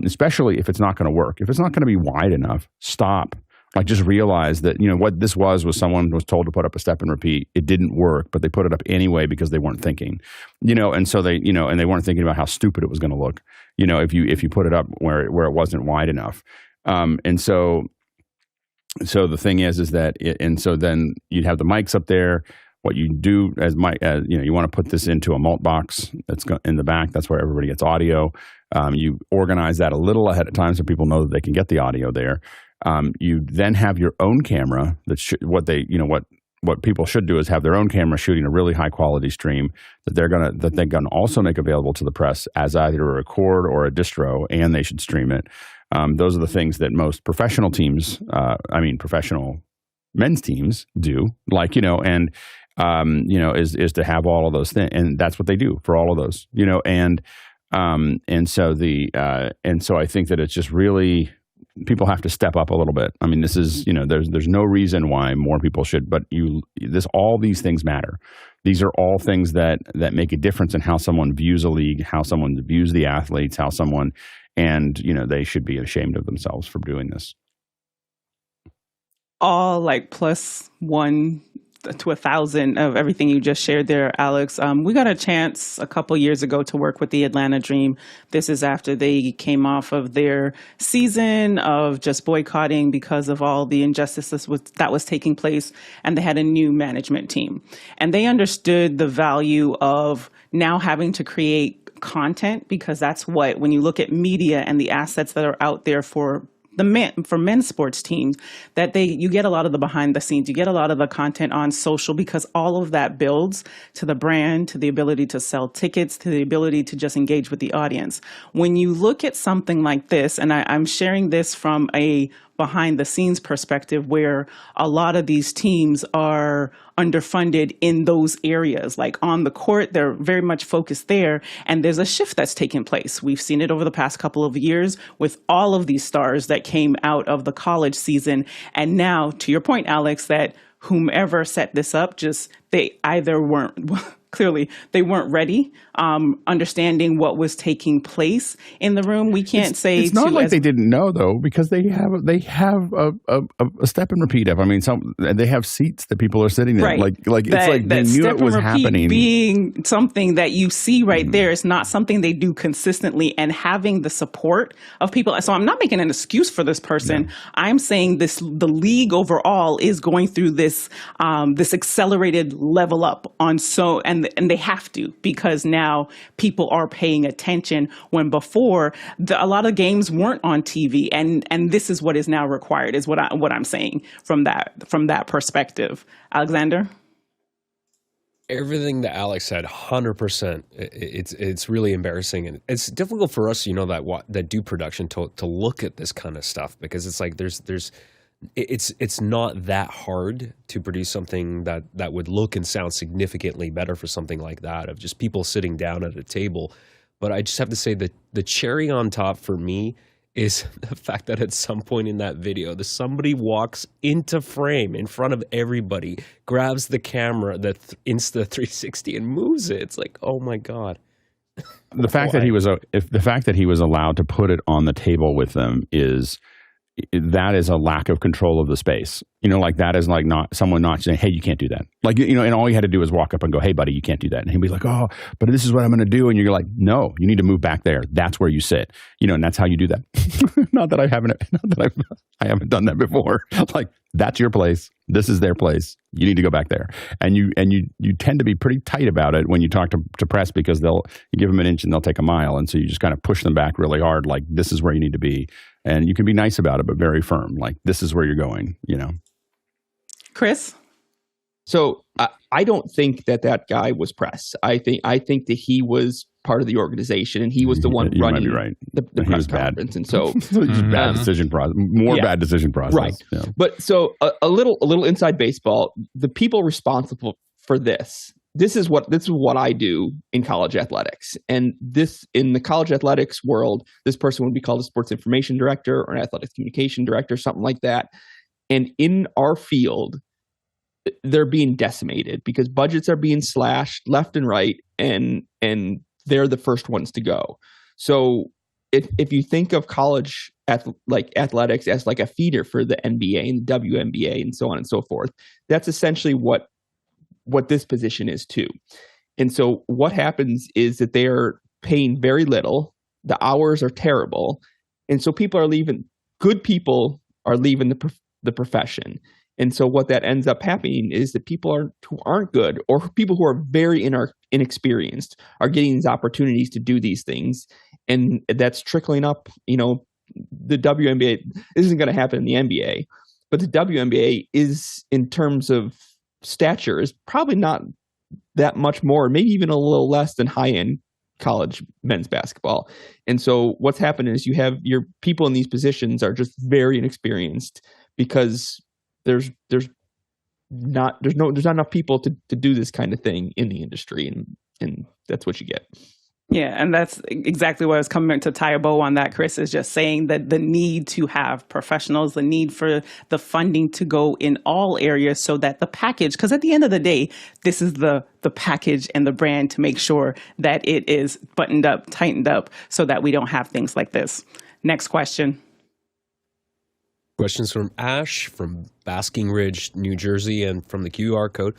especially if it's not going to work. If it's not going to be wide enough, stop. Like, just realize that, what this was someone was told to put up a step and repeat. It didn't work, but they put it up anyway because they weren't thinking, and so they, and they weren't thinking about how stupid it was going to look, if you put it up where it wasn't wide enough. And so the thing is that, and so then you'd have the mics up there. What you do you want to put this into a mult box that's in the back. That's where everybody gets audio. You organize that a little ahead of time so people know that they can get the audio there. You then have your own camera. What people should do is have their own camera shooting a really high quality stream that they're gonna also make available to the press as either a record or a distro, and they should stream it. Those are the things that most professional teams, professional men's teams do. Is to have all of those things, and that's what they do for all of those. And so I think that it's just really, people have to step up a little bit. I mean, this is, there's no reason why more people should, but all these things matter. These are all things that make a difference in how someone views a league, how someone views the athletes, and they should be ashamed of themselves for doing this. All like plus 1 to 1,000 of everything you just shared there, Alex. We got a chance a couple years ago to work with the Atlanta Dream. This is after they came off of their season of just boycotting because of all the injustices that was taking place, and they had a new management team. And they understood the value of now having to create content, because that's what, when you look at media and the assets that are out there for men's sports teams, that you get a lot of the behind the scenes, you get a lot of the content on social, because all of that builds to the brand, to the ability to sell tickets, to the ability to just engage with the audience. When you look at something like this, and I'm sharing this from a behind the scenes perspective, where a lot of these teams are underfunded in those areas. Like on the court, they're very much focused there, and there's a shift that's taken place. We've seen it over the past couple of years with all of these stars that came out of the college season. And now, to your point, Alex, that whomever set this up, they either weren't clearly they weren't ready, understanding what was taking place in the room. We can't say it's not like they didn't know, though, because they have a step and repeat of. I mean, they have seats that people are sitting in. Right. Like it's like they knew it was happening. Being something that you see right there is not something they do consistently, and having the support of people. So I'm not making an excuse for this person. Yeah. I'm saying the league overall is going through this accelerated level up on and they have to, because now people are paying attention, when before a lot of games weren't on TV, and this is what is now required, is what I'm saying from that perspective. Alexander? Everything that Alex said, 100%. It's really embarrassing, and it's difficult for us, that do production to look at this kind of stuff, because it's like it's not that hard to produce something that would look and sound significantly better for something like that, of just people sitting down at a table. But I just have to say that the cherry on top for me is the fact that at some point in that video, somebody walks into frame in front of everybody, grabs the camera, the Insta360, and moves it. It's like, oh my God. The fact that he was allowed to put it on the table with them is a lack of control of the space. Like that is like someone not saying, hey, you can't do that. Like, and all you had to do was walk up and go, hey, buddy, you can't do that. And he'd be like, oh, but this is what I'm going to do. And you're like, no, you need to move back there. That's where you sit. And that's how you do that. Not that I haven't done that before. Like, that's your place. This is their place. You need to go back there. And you tend to be pretty tight about it when you talk to press, because you give them an inch and they'll take a mile. And so you just kind of push them back really hard. Like, this is where you need to be. And you can be nice about it, but very firm. Like, this is where you're going, Chris? So I don't think that guy was press. I think that he was part of the organization, and he was the one running the press conference. And so bad decision process, bad decision process. Right. Yeah. But so a little inside baseball, the people responsible for this is what I do in college athletics. And this, in the college athletics world, this person would be called a sports information director or an athletics communication director, something like that. And in our field, they're being decimated because budgets are being slashed left and right, and they're the first ones to go. So if you think of college athletics as like a feeder for the NBA and the WNBA and so on and so forth, that's essentially what this position is too. And so what happens is that they are paying very little. The hours are terrible. And so people are leaving. Good people are leaving the profession. And so what that ends up happening is that people who aren't good, or people who are very inexperienced, are getting these opportunities to do these things. And that's trickling up. The WNBA, this isn't going to happen in the NBA, but the WNBA is, in terms of stature, is probably not that much more, maybe even a little less than high-end college men's basketball. And so what's happened is you have your people in these positions are just very inexperienced, because there's not enough people to do this kind of thing in the industry, and that's what you get. Yeah, and that's exactly what I was coming to tie a bow on that, Chris, is just saying that the need to have professionals, the need for the funding to go in all areas, so that the package, because at the end of the day, this is the package and the brand, to make sure that it is buttoned up, tightened up, so that we don't have things like this. Next question. Questions from Ash from Basking Ridge, New Jersey, and from the QR code.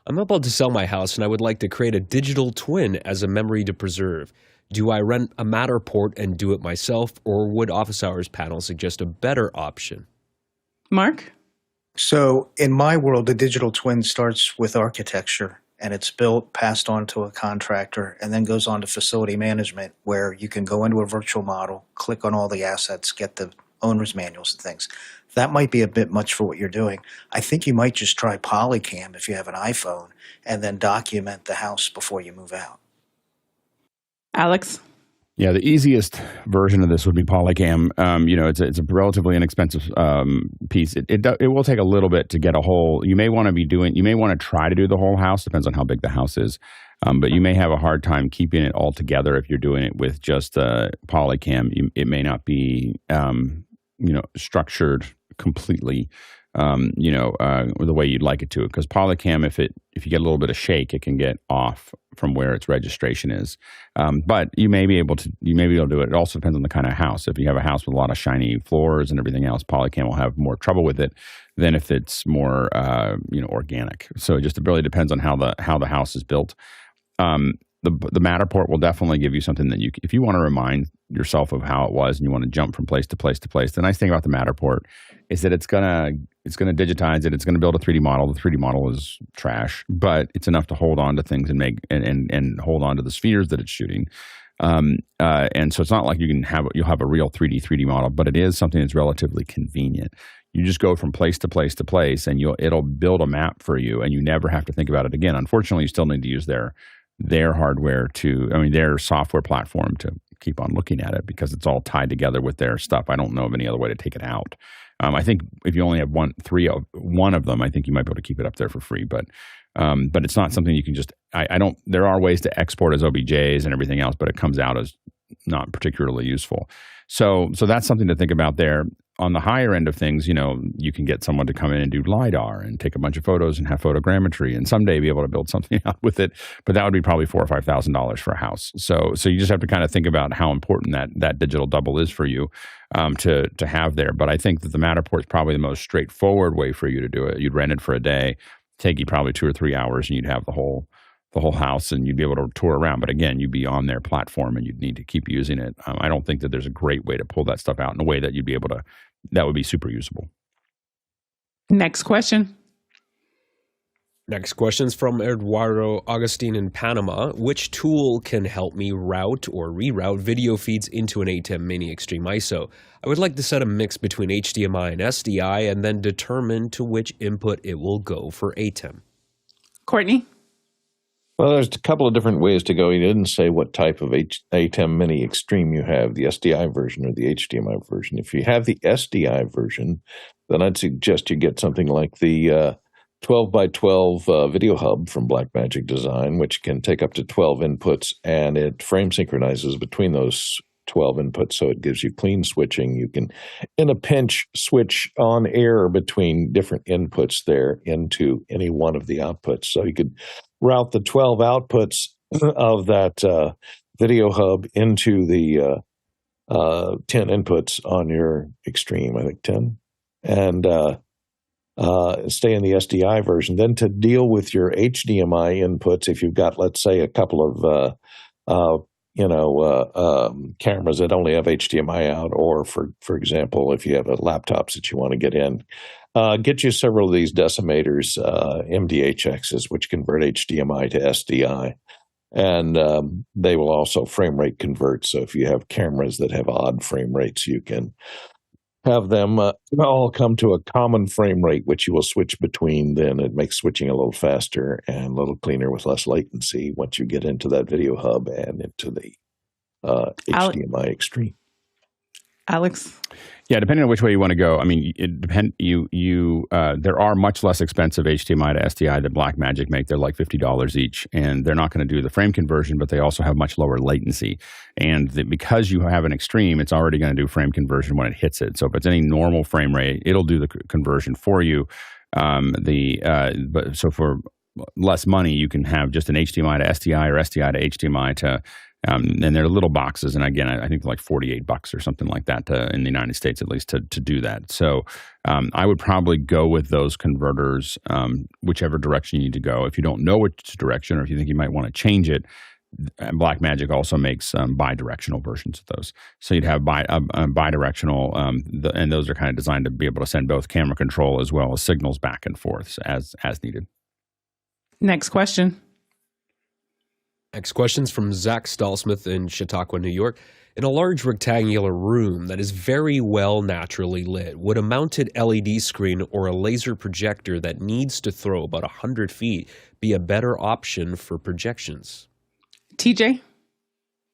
I'm about to sell my house and I would like to create a digital twin as a memory to preserve. Do I rent a Matterport and do it myself, or would Office Hours panel suggest a better option? Mark? So in my world, the digital twin starts with architecture. and it's built, passed on to a contractor, and then goes on to facility management, where you can go into a virtual model, click on all the assets, get the owner's manuals and things. That might be a bit much for what you're doing. I think you might just try Polycam if you have an iPhone, and then document the house before you move out. Alex? Yeah, the easiest version of this would be Polycam. It's a relatively inexpensive piece. It will take a little bit to get a whole. You may want to try to do the whole house. Depends on how big the house is, but you may have a hard time keeping it all together if you're doing it with just Polycam. It may not be structured completely. The way you'd like it to, because Polycam, if you get a little bit of shake, it can get off from where its registration is. But you may be able to do it. It also depends on the kind of house. If you have a house with a lot of shiny floors and everything else, Polycam will have more trouble with it than if it's more organic. So it just really depends on how the house is built. The Matterport will definitely give you something that if you want to remind yourself of how it was and you want to jump from place to place to place. The nice thing about the Matterport is that it's gonna digitize it. It's gonna build a 3D model. The 3D model is trash, but it's enough to hold on to things and hold on to the spheres that it's shooting. And so it's not like you'll have a real 3D model, but it is something that's relatively convenient. You just go from place to place to place, and it'll build a map for you, and you never have to think about it again. Unfortunately, you still need to use their hardware their software platform to keep on looking at it, because it's all tied together with their stuff. I don't know of any other way to take it out. I think if you only have one of them, I think you might be able to keep it up there for free. But it's not something you can just. There are ways to export as OBJs and everything else, but it comes out as not particularly useful. So that's something to think about there. On the higher end of things, you can get someone to come in and do LiDAR and take a bunch of photos and have photogrammetry, and someday be able to build something out with it. But that would be probably $4,000 or $5,000 for a house. So you just have to kind of think about how important that digital double is for you to have there. But I think that the Matterport is probably the most straightforward way for you to do it. You'd rent it for a day, take you probably 2 or 3 hours, and you'd have the whole house, and you'd be able to tour around. But again, you'd be on their platform, and you'd need to keep using it. I don't think that there's a great way to pull that stuff out in a way that you'd be able to. That would be super usable. Next question. Next question is from Eduardo Augustine in Panama. Which tool can help me route or reroute video feeds into an ATEM Mini Extreme ISO? I would like to set a mix between HDMI and SDI, and then determine to which input it will go for ATEM. Courtney? Well, there's a couple of different ways to go. He didn't say what type of ATEM Mini Extreme you have, the SDI version or the HDMI version. If you have the SDI version, then I'd suggest you get something like the 12 by 12 video hub from Blackmagic Design, which can take up to 12 inputs, and it frame synchronizes between those 12 inputs, so it gives you clean switching. You can, in a pinch, switch on air between different inputs there into any one of the outputs. So you could route the 12 outputs of that video hub into the 10 inputs on your Extreme, I think 10, and stay in the SDI version. Then to deal with your HDMI inputs, if you've got, let's say, a couple of cameras that only have HDMI out, or for example, if you have laptops that you want to get in, get you several of these decimators, MDHXs, which convert HDMI to SDI. And they will also frame rate convert. So if you have cameras that have odd frame rates, you can have them all come to a common frame rate, which you will switch between. Then it makes switching a little faster and a little cleaner with less latency once you get into that video hub and into the HDMI Extreme. Alex? Yeah, depending on which way you want to go. I mean, there are much less expensive HDMI to SDI that Blackmagic make. They're like $50 each, and they're not going to do the frame conversion, but they also have much lower latency. And because you have an Extreme, it's already going to do frame conversion when it hits it. So if it's any normal frame rate, it'll do the conversion for you. So for less money, you can have just an HDMI to SDI or SDI to HDMI to. And they're little boxes, and again, I think they're like $48 or something like that in the United States, at least, to do that. So I would probably go with those converters, whichever direction you need to go. If you don't know which direction, or if you think you might want to change it, Blackmagic also makes bi-directional versions of those. So you'd have bi-directional, and those are kind of designed to be able to send both camera control as well as signals back and forth as needed. Next question. Next question's from Zach Stallsmith in Chautauqua, New York. In a large rectangular room that is very well naturally lit, would a mounted LED screen or a laser projector that needs to throw about 100 feet be a better option for projections? TJ?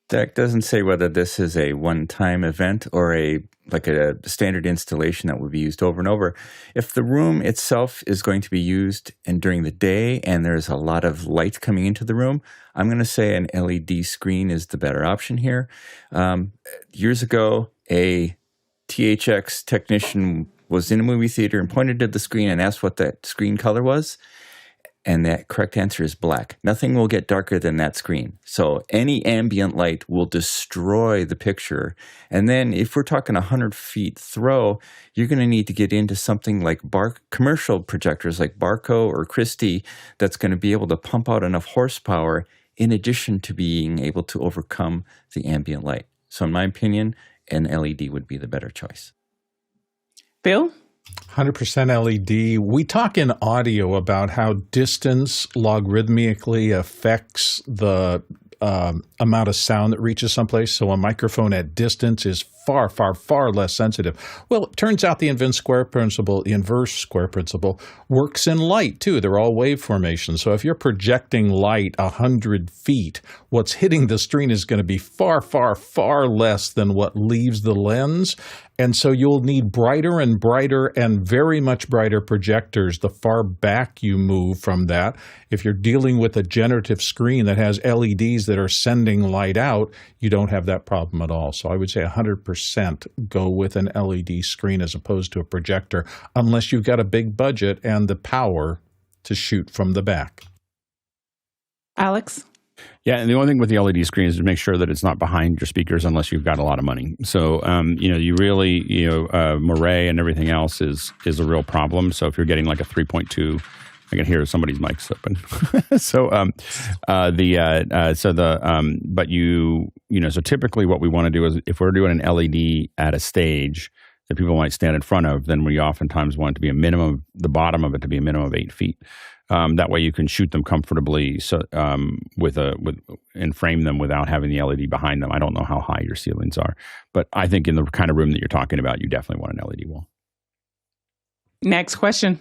Deck doesn't say whether this is a one-time event or a standard installation that will be used over and over. If the room itself is going to be used and during the day and there's a lot of light coming into the room, I'm going to say an LED screen is the better option here. Years ago, a THX technician was in a movie theater and pointed to the screen and asked what that screen color was. And that correct answer is black. Nothing will get darker than that screen. So any ambient light will destroy the picture. And then if we're talking 100 feet throw, you're going to need to get into something like commercial projectors like Barco or Christie that's going to be able to pump out enough horsepower in addition to being able to overcome the ambient light. So in my opinion, an LED would be the better choice. Bill? 100% LED. We talk in audio about how distance logarithmically affects the amount of sound that reaches someplace. So a microphone at distance is far, far, far less sensitive. Well, it turns out the inverse square principle works in light too. They're all wave formations. So if you're projecting light 100 feet, what's hitting the screen is going to be far, far, far less than what leaves the lens. And so you'll need brighter and brighter and very much brighter projectors the far back you move from that. If you're dealing with a generative screen that has LEDs that are sending light out, you don't have that problem at all. So I would say 100% go with an LED screen as opposed to a projector, unless you've got a big budget and the power to shoot from the back. Alex? Yeah, and the only thing with the LED screen is to make sure that it's not behind your speakers unless you've got a lot of money. So, you really, moire and everything else is a real problem. So if you're getting like a 3.2, I can hear somebody's mic's open. So, so typically what we want to do is if we're doing an LED at a stage that people might stand in front of, then we oftentimes want it to be a minimum, the bottom of it to be a minimum of 8 feet. That way you can shoot them comfortably and frame them without having the LED behind them. I don't know how high your ceilings are, but I think in the kind of room that you're talking about, you definitely want an LED wall. Next question.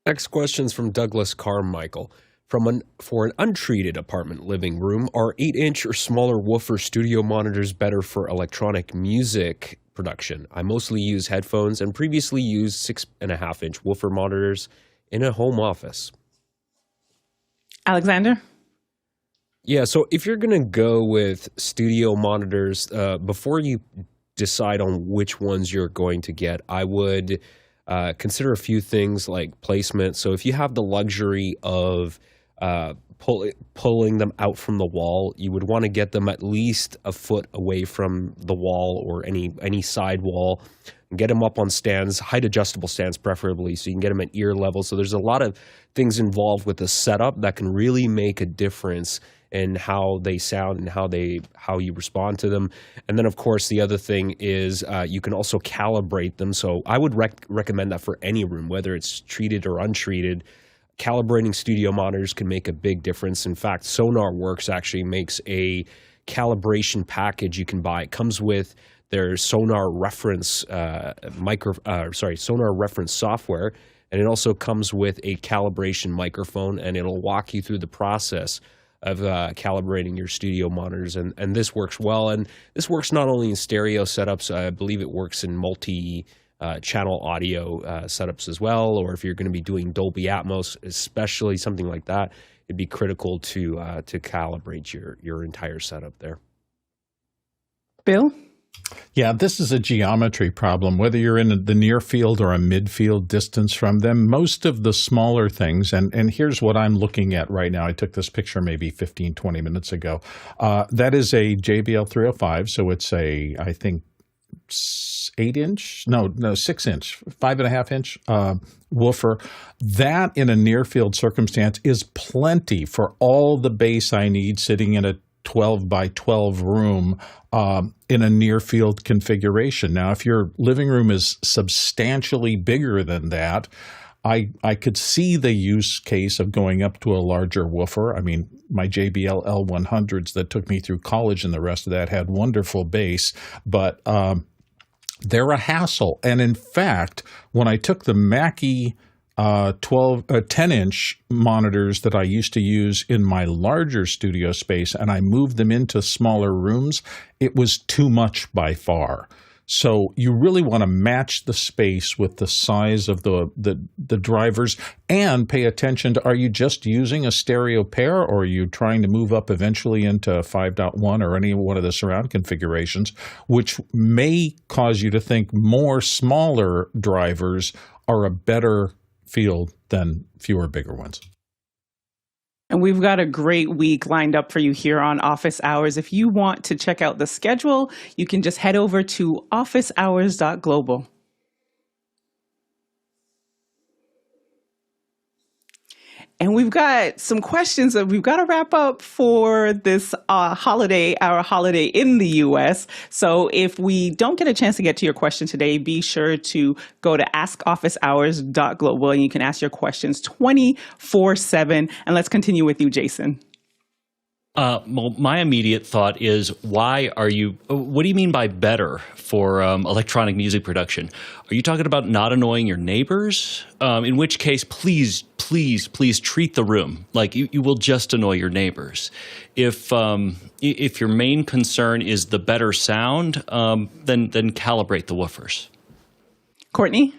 Next question's from Douglas Carmichael. For an untreated apartment living room, are 8-inch or smaller woofer studio monitors better for electronic music production? I mostly use headphones and previously used 6.5-inch woofer monitors in a home office. Alexander? Yeah, so if you're going to go with studio monitors, before you decide on which ones you're going to get, I would consider a few things like placement. So if you have the luxury of pulling them out from the wall, you would want to get them at least a foot away from the wall or any side wall. Get them up on stands, height adjustable stands preferably, so you can get them at ear level. So there's a lot of things involved with the setup that can really make a difference in how they sound and how you respond to them. And then, of course, the other thing is you can also calibrate them. So I would recommend that for any room, whether it's treated or untreated. Calibrating studio monitors can make a big difference. In fact, SonarWorks actually makes a calibration package you can buy. It comes with their sonar reference sonar reference software, and it also comes with a calibration microphone, and it'll walk you through the process of calibrating your studio monitors, and this works well. And this works not only in stereo setups, I believe it works in multi-channel audio setups as well, or if you're going to be doing Dolby Atmos, especially something like that, it'd be critical to calibrate your entire setup there. Bill? Yeah, this is a geometry problem. Whether you're in the near field or a midfield distance from them, most of the smaller things, and here's what I'm looking at right now. I took this picture maybe 15, 20 minutes ago. That is a JBL 305, so it's I think 6-inch, 5.5-inch woofer. That in a near field circumstance is plenty for all the bass I need sitting in a 12 by 12 room in a near field configuration. Now, if your living room is substantially bigger than that, I could see the use case of going up to a larger woofer. I mean, my JBL L100s that took me through college and the rest of that had wonderful bass, but they're a hassle. And in fact, when I took the Mackie 10-inch monitors that I used to use in my larger studio space and I moved them into smaller rooms, it was too much by far. So you really want to match the space with the size of the drivers and pay attention to, are you just using a stereo pair or are you trying to move up eventually into 5.1 or any one of the surround configurations, which may cause you to think more smaller drivers are a better field than fewer bigger ones. And we've got a great week lined up for you here on Office Hours. If you want to check out the schedule, you can just head over to officehours.global. And we've got some questions that we've got to wrap up for this our holiday in the U.S. So if we don't get a chance to get to your question today, be sure to go to askofficehours.global and you can ask your questions 24/7. And let's continue with you, Jason. Well, my immediate thought is, what do you mean by better for electronic music production? Are you talking about not annoying your neighbors? In which case, please treat the room like you will just annoy your neighbors. If your main concern is the better sound, then calibrate the woofers. Courtney?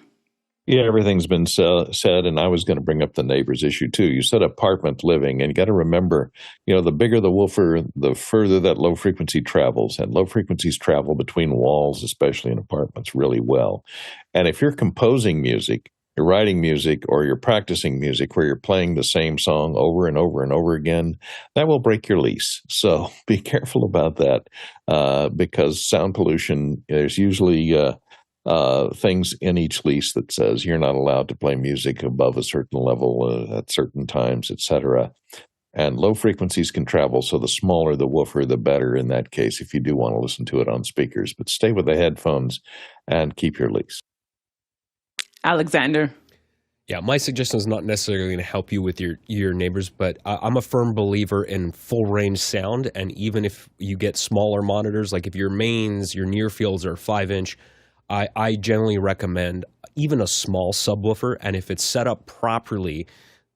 Yeah, everything's been said, and I was going to bring up the neighbors issue too. You said apartment living, and you got to remember, the bigger the woofer, the further that low frequency travels, and low frequencies travel between walls, especially in apartments, really well. And if you're composing music, you're writing music, or you're practicing music where you're playing the same song over and over and over again, that will break your lease. So be careful about that, because sound pollution, there's usually things in each lease that says you're not allowed to play music above a certain level at certain times, etc. And low frequencies can travel, so the smaller the woofer, the better in that case if you do want to listen to it on speakers. But stay with the headphones and keep your lease. Alexander? Yeah, my suggestion is not necessarily going to help you with your neighbors, but I'm a firm believer in full range sound. And even if you get smaller monitors, like if your mains, your near fields are 5-inch, I generally recommend even a small subwoofer, and if it's set up properly,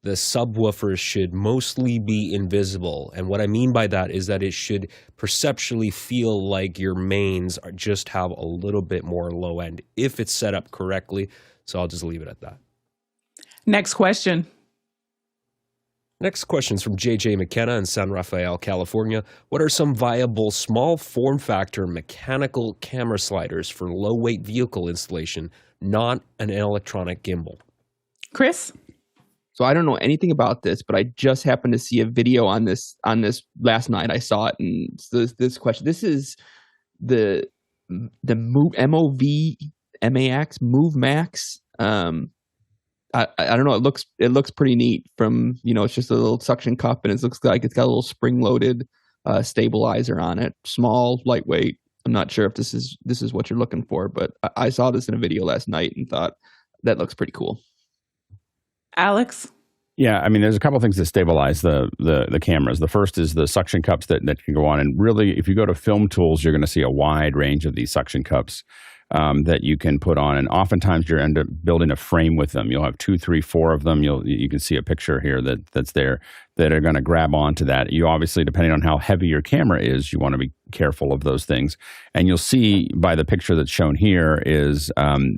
the subwoofer should mostly be invisible. And what I mean by that is that it should perceptually feel like your mains just have a little bit more low end if it's set up correctly. So I'll just leave it at that. Next question. Next question is from JJ McKenna in San Rafael, California. What are some viable small form factor mechanical camera sliders for low weight vehicle installation, not an electronic gimbal? Chris? So I don't know anything about this, but I just happened to see a video on this last night. I saw it, and this question. This is the Move Max. I don't know. It looks pretty neat. From it's just a little suction cup, and it looks like it's got a little spring loaded stabilizer on it. Small, lightweight. I'm not sure if this is what you're looking for, but I saw this in a video last night and thought that looks pretty cool. Alex? Yeah, I mean, there's a couple things that stabilize the cameras. The first is the suction cups that can go on. And really, if you go to Film Tools, you're going to see a wide range of these suction cups that you can put on. And oftentimes, you end up building a frame with them. You'll have 2, 3, 4 of them. You can see a picture here that's there that are going to grab onto that. You obviously, depending on how heavy your camera is, you want to be careful of those things. And you'll see by the picture that's shown here is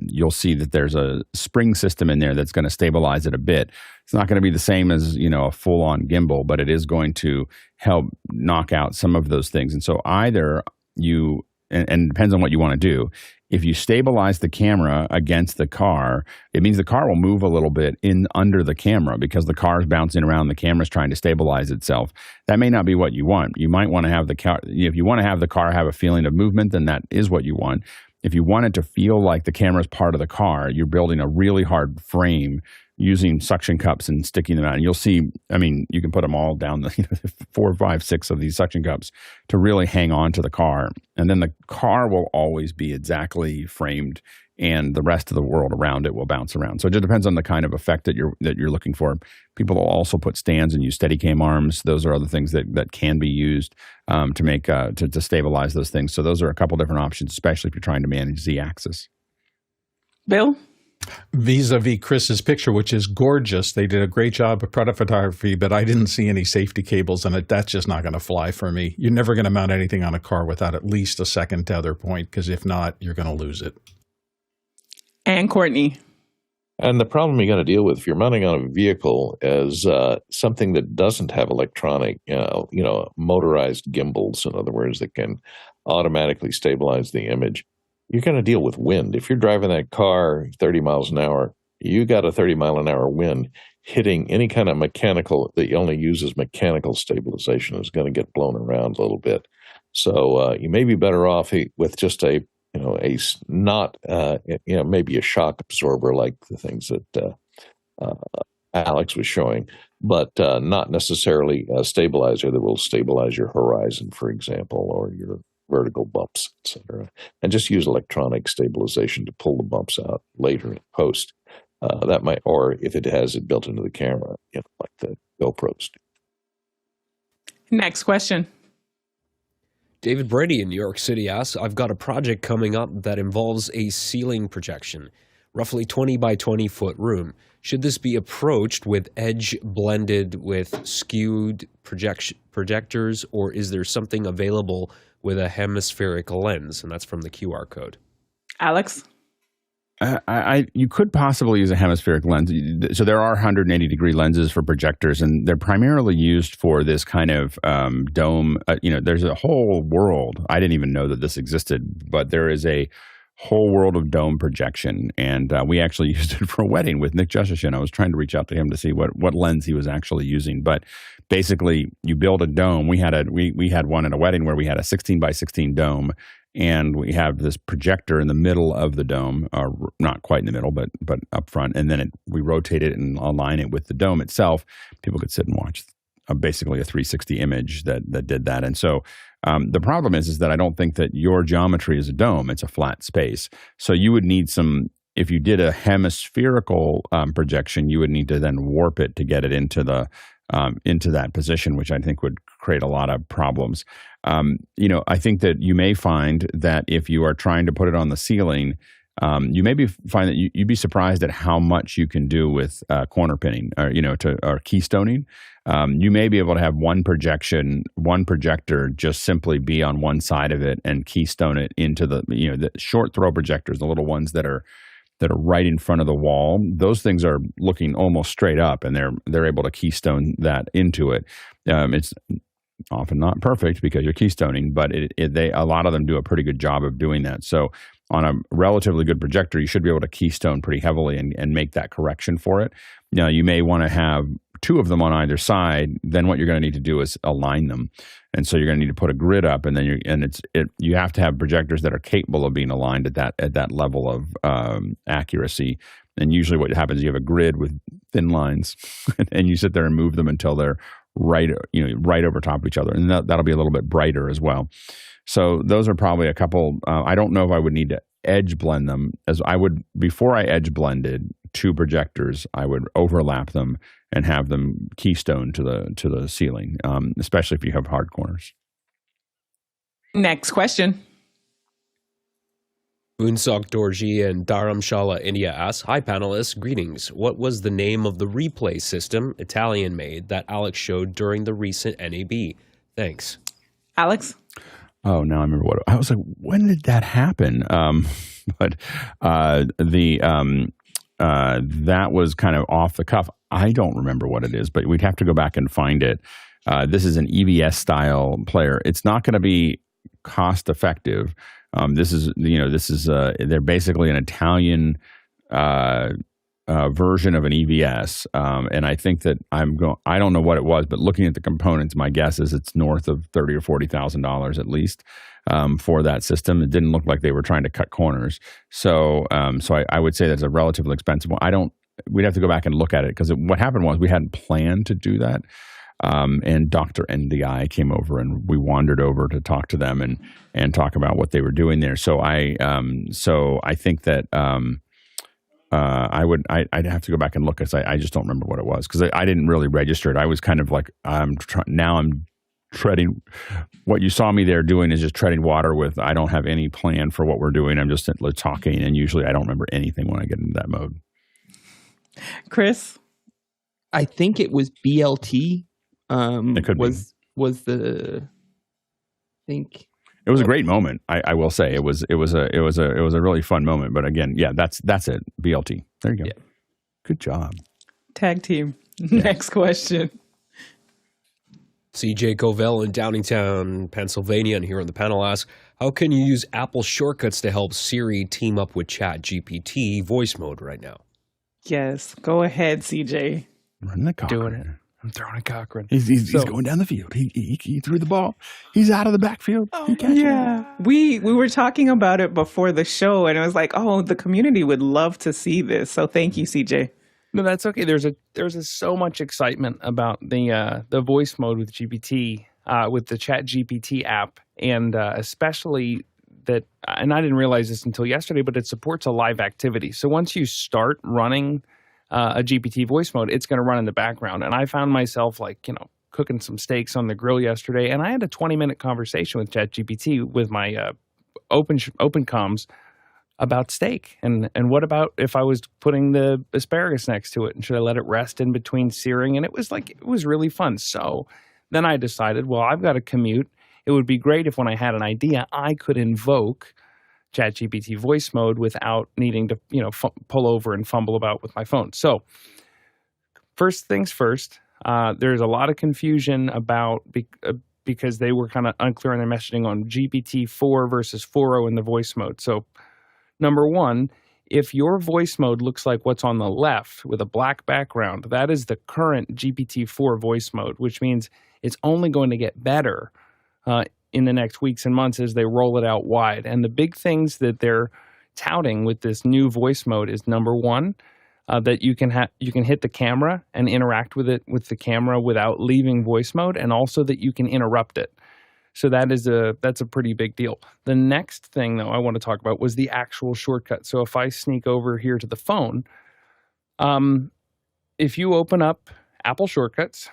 you'll see that there's a spring system in there that's going to stabilize it a bit. It's not going to be the same as a full-on gimbal, but it is going to help knock out some of those things. And so either you, and it depends on what you want to do. If you stabilize the camera against the car, it means the car will move a little bit in under the camera because the car is bouncing around, the camera's trying to stabilize itself. That may not be what you want. You might want to have the car, if you want to have the car have a feeling of movement, then that is what you want. If you want it to feel like the camera is part of the car, you're building a really hard frame using suction cups and sticking them out. And you'll see, I mean, you can put them all down the 4, 5, 6 of these suction cups to really hang on to the car. And then the car will always be exactly framed and the rest of the world around it will bounce around. So it just depends on the kind of effect that you're looking for. People will also put stands and use Steadicam arms. Those are other things that can be used to make to stabilize those things. So those are a couple different options, especially if you're trying to manage Z-axis. Bill? Vis-a-vis Chris's picture, which is gorgeous. They did a great job of product photography, but I didn't see any safety cables in it. That's just not going to fly for me. You're never going to mount anything on a car without at least a second tether point, because if not, you're going to lose it. And Courtney? And the problem you got to deal with if you're mounting on a vehicle is something that doesn't have electronic, motorized gimbals, in other words, that can automatically stabilize the image. You're going to deal with wind. If you're driving that car 30 miles an hour, you got a 30-mile-an-hour wind hitting any kind of mechanical that Mm-hmm. only uses mechanical stabilization is going to get blown around a little bit. So you may be better off with just maybe a shock absorber like the things that Alex was showing, but not necessarily a stabilizer that will stabilize your horizon, for example, or your vertical bumps, etc. And just use electronic stabilization to pull the bumps out later in post. That might, or if it has it built into the camera, like the GoPros do. Next question. David Brady in New York City asks, I've got a project coming up that involves a ceiling projection, roughly 20 by 20 foot room. Should this be approached with edge blended with skewed projectors, or is there something available with a hemispheric lens? And that's from the QR code. Alex? You could possibly use a hemispheric lens. So there are 180-degree lenses for projectors, and they're primarily used for this kind of dome. There's a whole world. I didn't even know that this existed, but there is a whole world of dome projection, and we actually used it for a wedding with Nick Jushishin. I was trying to reach out to him to see what lens he was actually using, but basically you build a dome. We had one at a wedding where we had a 16 by 16 dome, and we have this projector in the middle of the dome, not quite in the middle, but up front, and then we rotate it and align it with the dome itself. People could sit and watch basically a 360 image that did that. And so the problem is that I don't think that your geometry is a dome. It's a flat space. So you would need if you did a hemispherical projection, you would need to then warp it to get it into that position, which I think would create a lot of problems. I think that you may find that if you are trying to put it on the ceiling, you may find that you'd be surprised at how much you can do with corner pinning or keystoning. You may be able to have one projector just simply be on one side of it and keystone it into the short throw projectors, the little ones that are right in front of the wall. Those things are looking almost straight up, and they're able to keystone that into it. It's often not perfect because you're keystoning, but a lot of them do a pretty good job of doing that. So on a relatively good projector, you should be able to keystone pretty heavily and make that correction for it. Now, you may want to have two of them on either side. Then what you're going to need to do is align them, and so you're going to need to put a grid up, and then you have to have projectors that are capable of being aligned at that level of accuracy. And usually, what happens is you have a grid with thin lines, and you sit there and move them until they're right over top of each other, and that'll be a little bit brighter as well. So those are probably a couple. I don't know if I would need to edge blend them, as I would before I edge blended two projectors. I would overlap them and have them keystone to the ceiling, especially if you have hard corners. Next question. Boonsock Dorji and Dharamshala India asks, hi panelists, greetings. What was the name of the replay system, Italian made, that Alex showed during the recent NAB? Thanks. Alex? Oh, now I remember what I was like. When did that happen? But that was kind of off the cuff. I don't remember what it is, but we'd have to go back and find it. This is an EVS style player. It's not going to be cost effective. They're basically an Italian version of an EVS, and I think that I don't know what it was, but looking at the components, my guess is it's north of $30,000 or $40,000 at least for that system. It didn't look like they were trying to cut corners, so I would say that's a relatively expensive one. We'd have to go back and look at it because what happened was we hadn't planned to do that. And the guy came over, and we wandered over to talk to them and talk about what they were doing there. So I think that I'd have to go back and look, because I just don't remember what it was, because I didn't really register it. I was kind of like, I'm treading. What you saw me there doing is just treading water with, I don't have any plan for what we're doing. I'm just talking, and usually I don't remember anything when I get into that mode. Chris? I think it was BLT. It could be. Was the, I think it was a great moment. I will say it was a really fun moment. But again, yeah, that's it. BLT. There you go. Yeah. Good job. Tag team. Next question. CJ Covell in Downingtown, Pennsylvania, and here on the panel asks, how can you use Apple shortcuts to help Siri team up with ChatGPT Voice Mode right now? Yes, go ahead, CJ. Running the Cochran. Doing it. I'm throwing a Cochran. He's going down the field. He threw the ball. He's out of the backfield. Yeah, we were talking about it before the show, and it was like, oh, the community would love to see this. So thank you, CJ. No, that's okay. There's so much excitement about the voice mode with GPT, with the ChatGPT app, and especially that. And I didn't realize this until yesterday, but it supports a live activity. So once you start running a GPT voice mode, it's going to run in the background. And I found myself cooking some steaks on the grill yesterday, and I had a 20-minute conversation with ChatGPT with my open comms about steak, and what about if I was putting the asparagus next to it, and should I let it rest in between searing? And it was really fun. So then I decided, well, I've got to commute. It would be great if when I had an idea, I could invoke ChatGPT voice mode without needing to pull over and fumble about with my phone. So first things first, there's a lot of confusion about because they were kind of unclear in their messaging on GPT-4 versus 4.0 in the voice mode. So number one, if your voice mode looks like what's on the left with a black background, that is the current GPT-4 voice mode, which means it's only going to get better in the next weeks and months as they roll it out wide. And the big things that they're touting with this new voice mode is, number one, that you can hit the camera and interact with the camera without leaving voice mode, and also that you can interrupt it. So that's a pretty big deal. The next thing, though, I want to talk about was the actual shortcut. So if I sneak over here to the phone, if you open up Apple Shortcuts,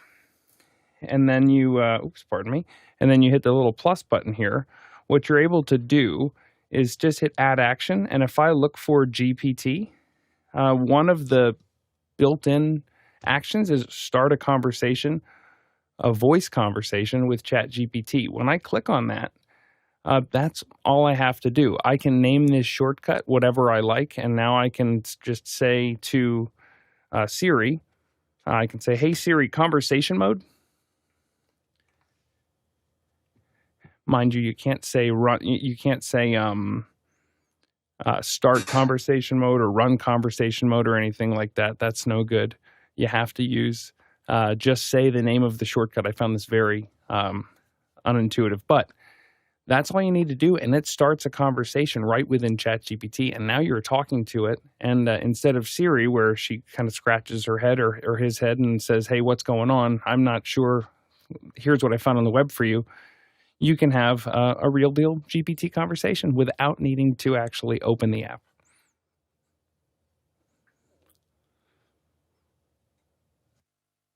and then you, and then you hit the little plus button here, what you're able to do is just hit Add Action. And if I look for GPT, one of the built-in actions is start a voice conversation with ChatGPT. When I click on that, that's all I have to do. I can name this shortcut whatever I like, and now I can just say to Siri, I can say, "Hey Siri, conversation mode." Mind you, you can't say run. You can't say start conversation mode or run conversation mode or anything like that. That's no good. You have to use just say the name of the shortcut. I found this very unintuitive, but that's all you need to do, and it starts a conversation right within ChatGPT. And now you're talking to it, and instead of Siri, where she kind of scratches her head or his head and says, "Hey, what's going on? I'm not sure. Here's what I found on the web for you." You can have a real deal GPT conversation without needing to actually open the app.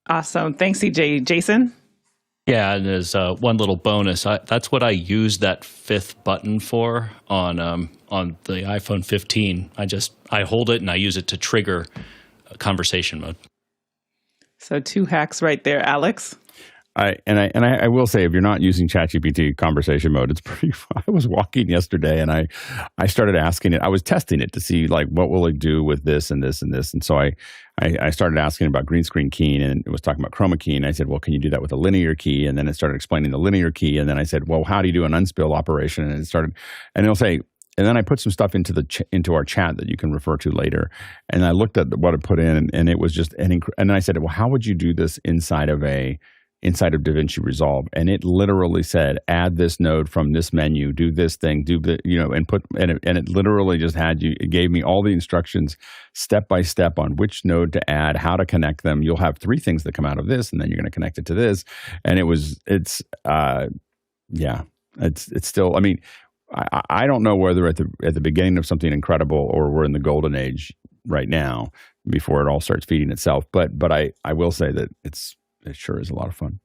Awesome. Thanks, CJ. Jason? Yeah, and there's one little bonus. That's what I use that fifth button for on the iPhone 15. I hold it and I use it to trigger conversation mode. So 2 hacks right there, Alex. I will say, if you're not using ChatGPT conversation mode, it's pretty. I was walking yesterday and I started asking it. I was testing it to see what will it do with this and this and this. And so I started asking about green screen keying, and it was talking about chroma key. And I said, well, can you do that with a linear key? And then it started explaining the linear key. And then I said, well, how do you do an unspill operation? And it'll say. And then I put some stuff into our chat that you can refer to later. And I looked at what it put in, and it was just and I said, well, how would you do this inside of a inside of DaVinci Resolve, and it literally said, add this node from this menu, do this thing, do the, and it literally just it gave me all the instructions step by step on which node to add, how to connect them. You'll have 3 things that come out of this, and then you're going to connect it to this. And it's still, I mean, I don't know whether at the beginning of something incredible or we're in the golden age right now before it all starts feeding itself. But I will say that it sure is a lot of fun.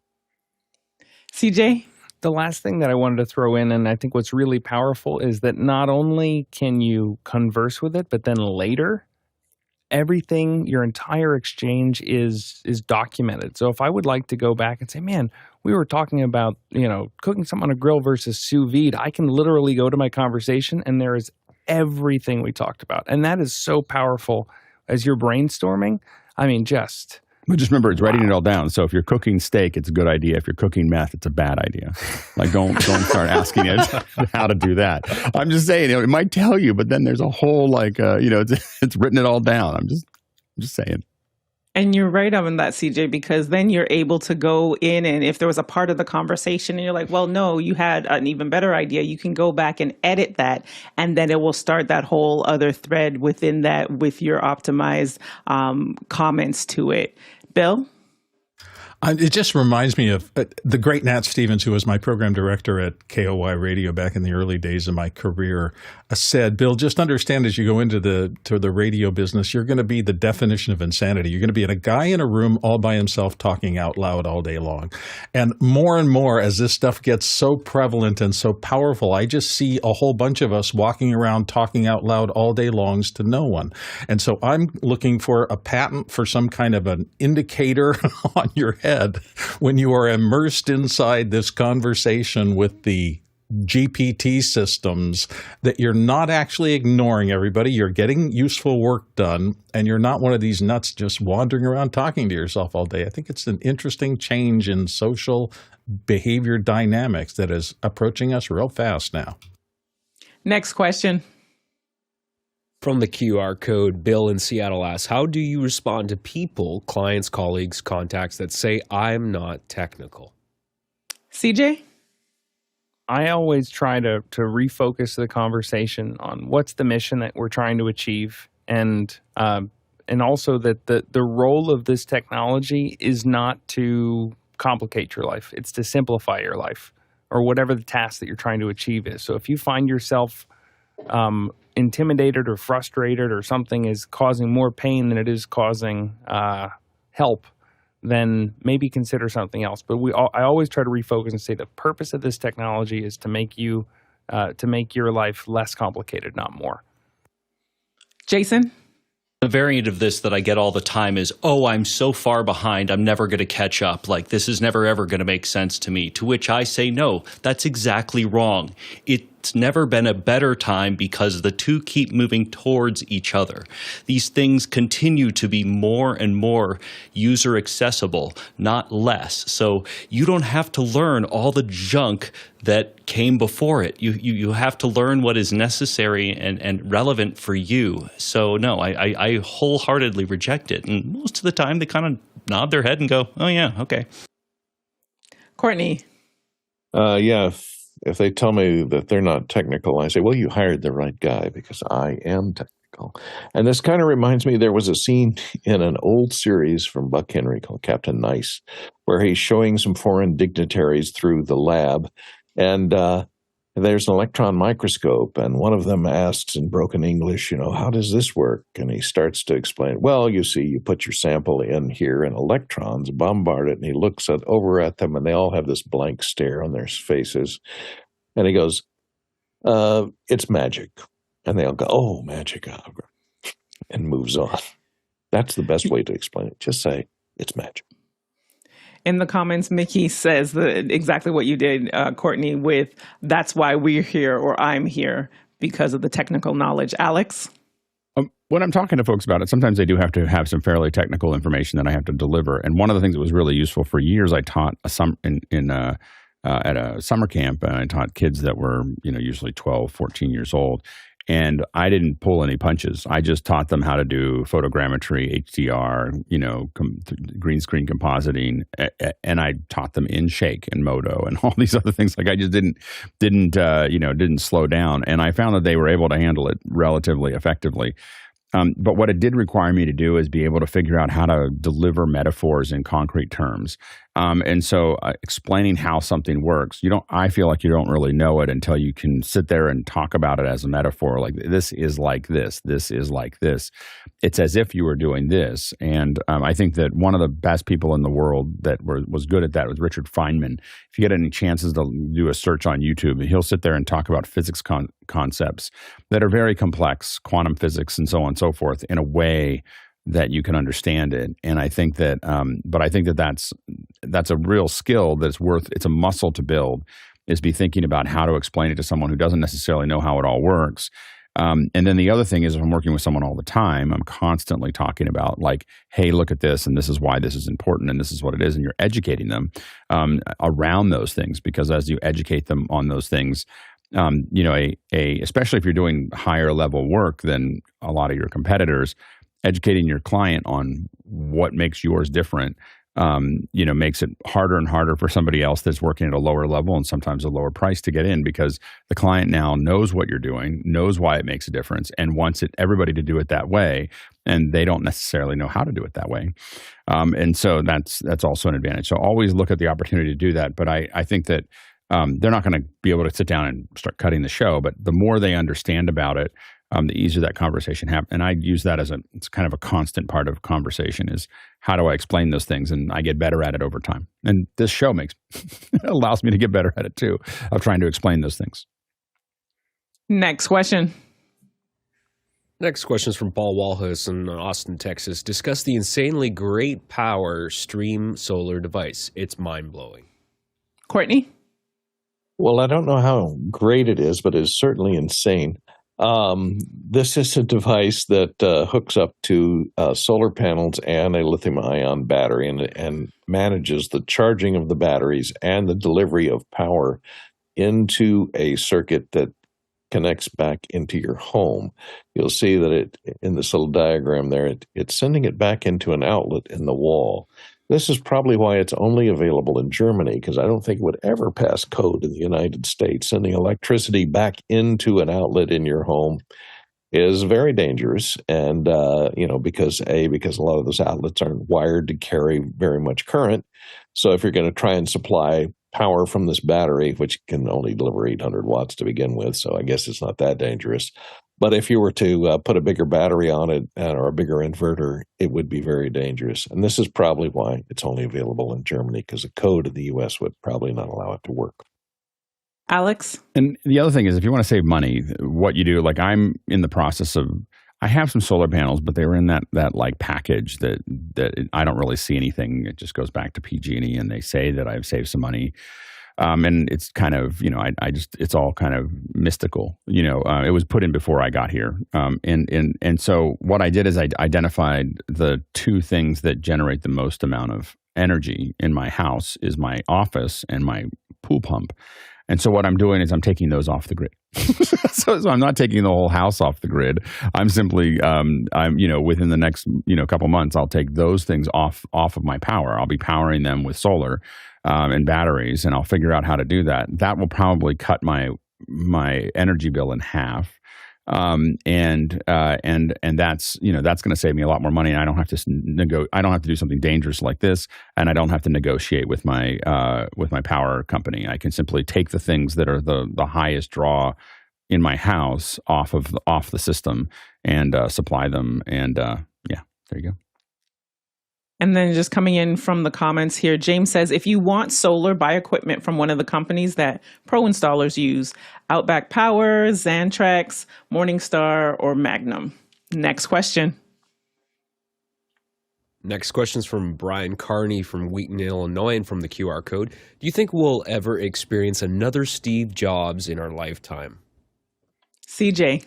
CJ? The last thing that I wanted to throw in, and I think what's really powerful, is that not only can you converse with it, but then later, everything, your entire exchange is documented. So if I would like to go back and say, man, we were talking about, cooking something on a grill versus sous vide, I can literally go to my conversation and there is everything we talked about. And that is so powerful as you're brainstorming. I mean, But just remember, it's writing it all down. So if you're cooking steak, it's a good idea. If you're cooking meth, it's a bad idea. Like, don't start asking it how to do that. I'm just saying, it might tell you, but then there's a whole it's written it all down. I'm just saying. And you're right on that, CJ, because then you're able to go in, and if there was a part of the conversation and you're like, well, no, you had an even better idea, you can go back and edit that, and then it will start that whole other thread within that with your optimized comments to it. Bill? It just reminds me of the great Nat Stevens, who was my program director at KOY Radio back in the early days of my career, said, Bill, just understand as you go into the radio business, you're going to be the definition of insanity. You're going to be a guy in a room all by himself talking out loud all day long. And more, as this stuff gets so prevalent and so powerful, I just see a whole bunch of us walking around talking out loud all day longs to no one. And so I'm looking for a patent for some kind of an indicator on your head when you are immersed inside this conversation with the GPT systems, that you're not actually ignoring everybody, you're getting useful work done, and you're not one of these nuts just wandering around talking to yourself all day. I think it's an interesting change in social behavior dynamics that is approaching us real fast now. Next question. From the QR code, Bill in Seattle asks, how do you respond to people, clients, colleagues, contacts that say, I'm not technical? CJ? I always try to refocus the conversation on what's the mission that we're trying to achieve, and also that the role of this technology is not to complicate your life. It's to simplify your life, or whatever the task that you're trying to achieve is. So if you find yourself intimidated or frustrated, or something is causing more pain than it is causing help, then maybe consider something else. But I always try to refocus and say the purpose of this technology is to make your life less complicated, not more. Jason? A variant of this that I get all the time is, oh, I'm so far behind, I'm never going to catch up. Like, this is never, ever going to make sense to me. To which I say, no, that's exactly wrong. It's never been a better time because the two keep moving towards each other. These things continue to be more and more user accessible, not less. So you don't have to learn all the junk that came before it. You have to learn what is necessary and relevant for you. So no, I wholeheartedly reject it. And most of the time they kind of nod their head and go, oh yeah, okay. Courtney? Yeah, if they tell me that they're not technical, I say, well, you hired the right guy because I am technical. And this kind of reminds me, there was a scene in an old series from Buck Henry called Captain Nice, where he's showing some foreign dignitaries through the lab. And there's an electron microscope, and one of them asks in broken English, how does this work? And he starts to explain, well, you see, you put your sample in here and electrons bombard it. And he looks over at them, and they all have this blank stare on their faces. And he goes, it's magic. And they all go, oh, magic. And moves on. That's the best way to explain it. Just say, it's magic. In the comments, Mickey says exactly what you did, Courtney, with that's why we're here, or I'm here, because of the technical knowledge. Alex? When I'm talking to folks about it, sometimes they do have to have some fairly technical information that I have to deliver. And one of the things that was really useful for years, I taught at a summer camp, and I taught kids that were usually 12, 14 years old. And I didn't pull any punches. I just taught them how to do photogrammetry, HDR, green screen compositing, and I taught them in Shake and Modo and all these other things. Like I just didn't slow down, and I found that they were able to handle it relatively effectively. But what it did require me to do is be able to figure out how to deliver metaphors in concrete terms. And so explaining how something works, I feel like you don't really know it until you can sit there and talk about it as a metaphor. Like this is like this is like this. It's as if you were doing this. And I think that one of the best people in the world that was good at that was Richard Feynman. If you get any chances to do a search on YouTube, he'll sit there and talk about physics concepts that are very complex, quantum physics and so on and so forth, in a way that you can understand it. And I think that, that's a real skill it's a muscle to build, is be thinking about how to explain it to someone who doesn't necessarily know how it all works. And then the other thing is, if I'm working with someone all the time, I'm constantly talking about like, hey, look at this, and this is why this is important, and this is what it is, and you're educating them around those things, because as you educate them on those things, especially if you're doing higher level work than a lot of your competitors, educating your client on what makes yours different, makes it harder and harder for somebody else that's working at a lower level and sometimes a lower price to get in, because the client now knows what you're doing, knows why it makes a difference, and wants everybody to do it that way, and they don't necessarily know how to do it that way. And so that's also an advantage. So always look at the opportunity to do that. But I think that they're not going to be able to sit down and start cutting the show, but the more they understand about it, the easier that conversation happens. And I use that it's kind of a constant part of conversation, is how do I explain those things? And I get better at it over time. And this show allows me to get better at it too, of trying to explain those things. Next question. Next question is from Paul Walhus in Austin, Texas. Discuss the insanely great power Stream solar device. It's mind-blowing. Courtney? Well, I don't know how great it is, but it's certainly insane. This is a device that hooks up to solar panels and a lithium-ion battery and manages the charging of the batteries and the delivery of power into a circuit that connects back into your home. You'll see that in this little diagram there, it's sending it back into an outlet in the wall. This is probably why it's only available in Germany, because I don't think it would ever pass code in the United States. Sending electricity back into an outlet in your home is very dangerous. And, because a lot of those outlets aren't wired to carry very much current. So if you're going to try and supply power from this battery, which can only deliver 800 watts to begin with, so I guess it's not that dangerous. But if you were to put a bigger battery on it or a bigger inverter, it would be very dangerous. And this is probably why it's only available in Germany, because the code in the U.S. would probably not allow it to work. Alex? And the other thing is, if you want to save money, what you do, like I'm in the process of, I have some solar panels, but they were in that like package that I don't really see anything. It just goes back to PG&E, and they say that I've saved some money. And it's kind of, it's all kind of mystical. It was put in before I got here. And so what I did is I identified the two things that generate the most amount of energy in my house is my office and my pool pump. And so what I'm doing is I'm taking those off the grid. So I'm not taking the whole house off the grid. I'm simply, within the next, couple months, I'll take those things off of my power. I'll be powering them with solar and batteries, and I'll figure out how to do that. That will probably cut my energy bill in half. And that's going to save me a lot more money. And I don't have to I don't have to do something dangerous like this, and I don't have to negotiate with my power company. I can simply take the things that are the highest draw in my house off the system and supply them. And there you go. And then just coming in from the comments here, James says, if you want solar, buy equipment from one of the companies that pro installers use. Outback Power, Xantrax, Morningstar, or Magnum. Next question. Next question is from Brian Carney from Wheaton, Illinois, and from the QR code. Do you think we'll ever experience another Steve Jobs in our lifetime? CJ.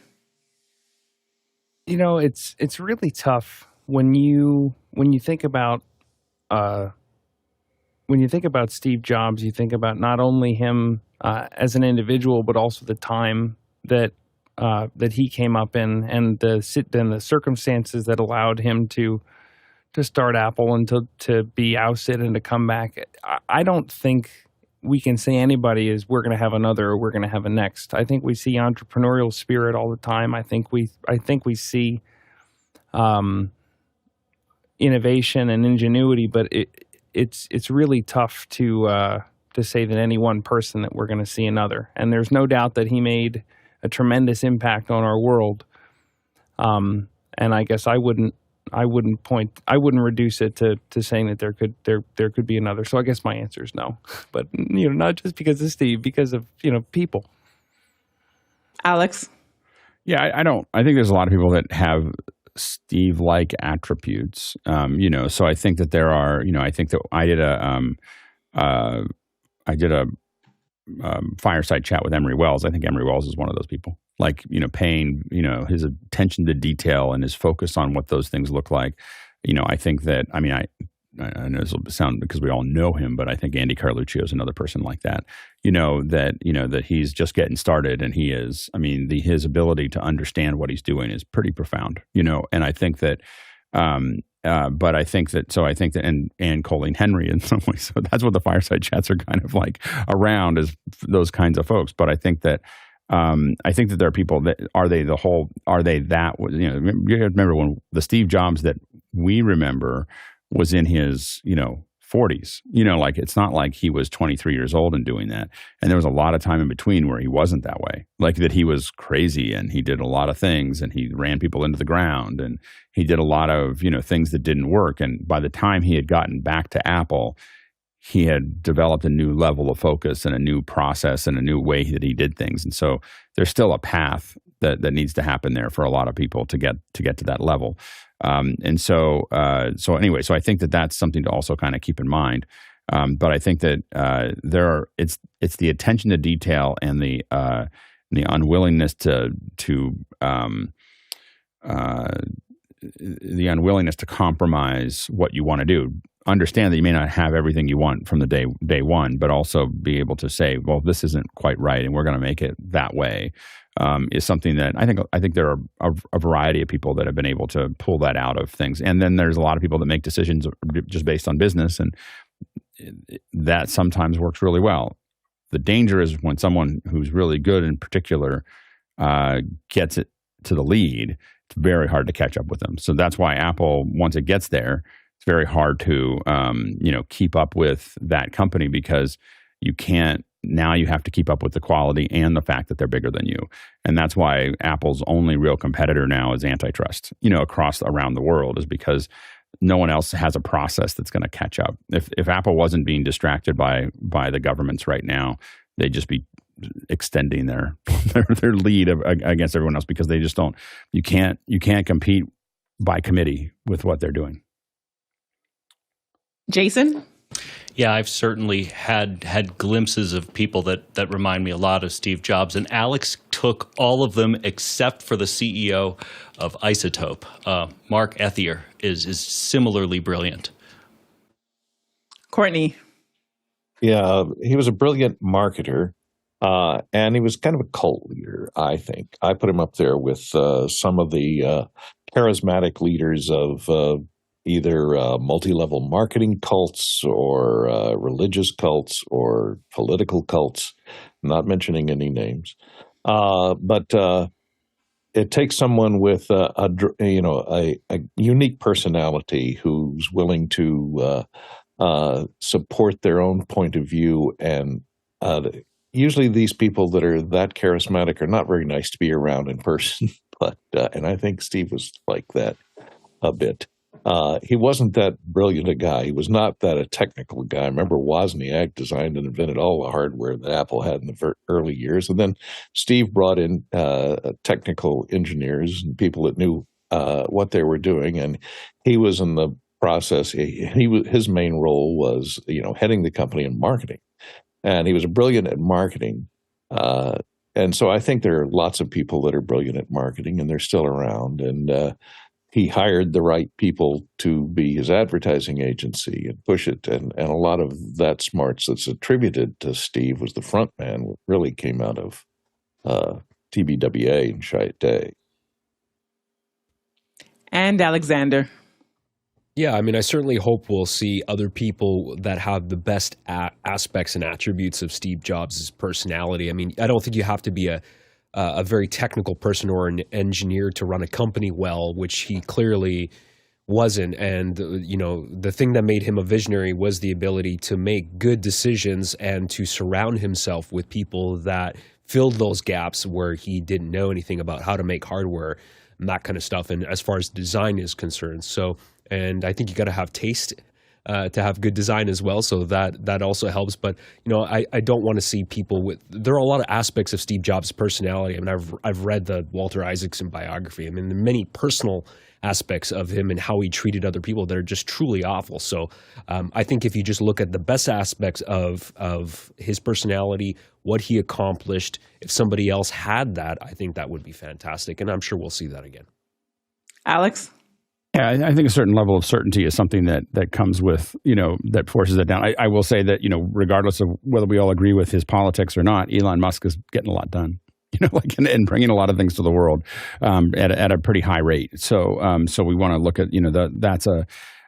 It's really tough when you think about Steve Jobs. You think about not only him as an individual, but also the time that that he came up in, and the circumstances that allowed him to start Apple and to be ousted and to come back. I don't think we can say anybody is we're going to have another or we're going to have a next. I think we see entrepreneurial spirit all the time. I think we see innovation and ingenuity, but it's really tough to say that any one person that we're going to see another. And there's no doubt that he made a tremendous impact on our world. And I guess I wouldn't reduce it to saying that there could be another. So I guess my answer is no. But not just because of Steve, because of people. Alex? Yeah, I think there's a lot of people that have Steve-like attributes. So I think that there are. I think that I did a fireside chat with Emery Wells. I think Emery Wells is one of those people. Like, paying, his attention to detail and his focus on what those things look like. I think that, I know this will sound because we all know him, but I think Andy Carluccio is another person like that. That he's just getting started, and he is. His ability to understand what he's doing is pretty profound. And I think that, but I think that, and Colleen Henry in some ways. So that's what the fireside chats are kind of like around, is those kinds of folks. But I think that there are people that you remember when the Steve Jobs that we remember was in his 40s. Like, it's not like he was 23 years old and doing that. And there was a lot of time in between where he wasn't that way. Like, that he was crazy and he did a lot of things and he ran people into the ground and he did a lot of, things that didn't work. And by the time he had gotten back to Apple, he had developed a new level of focus and a new process and a new way that he did things. And so there's still a path that needs to happen there for a lot of people to get to that level. So I think that that's something to also kind of keep in mind. But I think that it's the attention to detail and the unwillingness to compromise what you want to do. Understand that you may not have everything you want from the day one, but also be able to say, well, this isn't quite right, and we're going to make it that way. Is something that I think there are a variety of people that have been able to pull that out of things. And then there's a lot of people that make decisions just based on business, and that sometimes works really well. The danger is when someone who's really good in particular gets it to the lead, it's very hard to catch up with them. So that's why Apple, once it gets there, it's very hard to keep up with that company, because you can't. Now you have to keep up with the quality and the fact that they're bigger than you. And that's why Apple's only real competitor now is antitrust, around the world, is because no one else has a process that's going to catch up. If Apple wasn't being distracted by the governments right now, they'd just be extending their lead against everyone else, because they just don't. You can't compete by committee with what they're doing. Jason? Yeah, I've certainly had glimpses of people that remind me a lot of Steve Jobs. And Alex took all of them except for the CEO of Isotope. Mark Ethier is similarly brilliant. Courtney? Yeah, he was a brilliant marketer, and he was kind of a cult leader, I think. I put him up there with some of the charismatic leaders of either multi-level marketing cults or religious cults or political cults, not mentioning any names. But it takes someone with a unique personality who's willing to support their own point of view. And usually these people that are that charismatic are not very nice to be around in person. But and I think Steve was like that a bit. He wasn't that brilliant a guy. He was not that a technical guy. I remember Wozniak designed and invented all the hardware that Apple had in the early years. And then Steve brought in technical engineers and people that knew what they were doing. And he was in the process. His main role was, heading the company in marketing. And he was brilliant at marketing. And so I think there are lots of people that are brilliant at marketing, and they're still around. And he hired the right people to be his advertising agency and push it. And a lot of that smarts that's attributed to Steve was the front man, what really came out of TBWA and Shite Day. And Alexander. Yeah, I mean, I certainly hope we'll see other people that have the best aspects and attributes of Steve Jobs' personality. I mean, I don't think you have to be a very technical person or an engineer to run a company well, which he clearly wasn't. And, you know, the thing that made him a visionary was the ability to make good decisions and to surround himself with people that filled those gaps where he didn't know anything about how to make hardware and that kind of stuff. And as far as design is concerned. So, and I think you got to have taste to have good design as well. So that also helps. But, you know, I don't want to see people with, there are a lot of aspects of Steve Jobs' personality. I mean, I've read the Walter Isaacson biography. I mean, the many personal aspects of him and how he treated other people that are just truly awful. So I think if you just look at the best aspects of his personality, what he accomplished, if somebody else had that, I think that would be fantastic. And I'm sure we'll see that again. Alex? Yeah, I think a certain level of certainty is something that comes with, you know, that forces it down. I will say that, you know, regardless of whether we all agree with his politics or not, Elon Musk is getting a lot done, you know, like and bringing a lot of things to the world at a pretty high rate. So we want to look at, you know, that's a,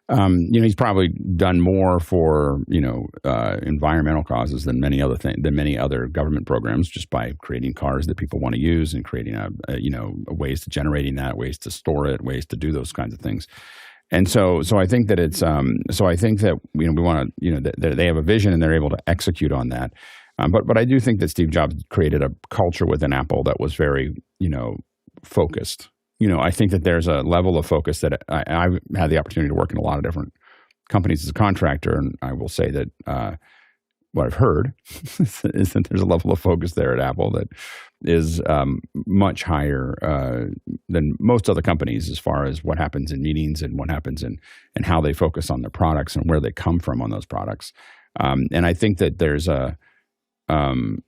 you know, he's probably done more for, you know, environmental causes than many other government programs, just by creating cars that people want to use and creating you know, ways to generating that, ways to store it, ways to do those kinds of things. And so I think that it's so I think that, you know, we want to, you know, that they have a vision and they're able to execute on that. But I do think that Steve Jobs created a culture within Apple that was very, you know, focused. You know, I think that there's a level of focus that I've had the opportunity to work in a lot of different companies as a contractor, and I will say that what I've heard is that there's a level of focus there at Apple that is much higher than most other companies as far as what happens in meetings and what happens and how they focus on their products and where they come from on those products. And I think that there's an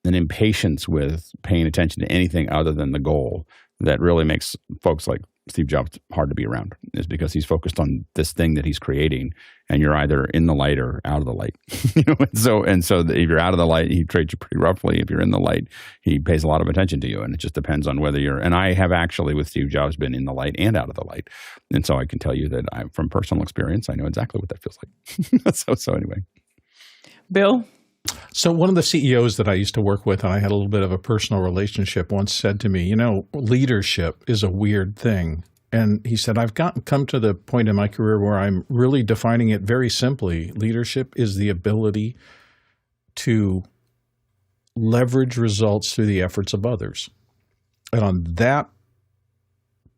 impatience with paying attention to anything other than the goal that really makes folks like Steve Jobs hard to be around, is because he's focused on this thing that he's creating, and you're either in the light or out of the light. You know, and so if you're out of the light, he treats you pretty roughly. If you're in the light, he pays a lot of attention to you, and it just depends on whether you're. And I have actually, with Steve Jobs, been in the light and out of the light, and so I can tell you that from personal experience, I know exactly what that feels like. So anyway, Bill? So one of the CEOs that I used to work with, and I had a little bit of a personal relationship, once said to me, you know, leadership is a weird thing. And he said, I've come to the point in my career where I'm really defining it very simply. Leadership is the ability to leverage results through the efforts of others. And on that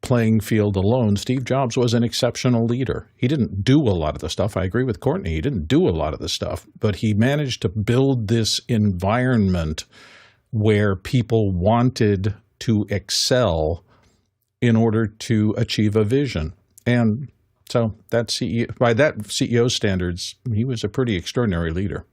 playing field alone, Steve Jobs was an exceptional leader. He didn't do a lot of the stuff. I agree with Courtney. He didn't do a lot of the stuff, but he managed to build this environment where people wanted to excel in order to achieve a vision. And so that CEO, by that CEO standards, he was a pretty extraordinary leader.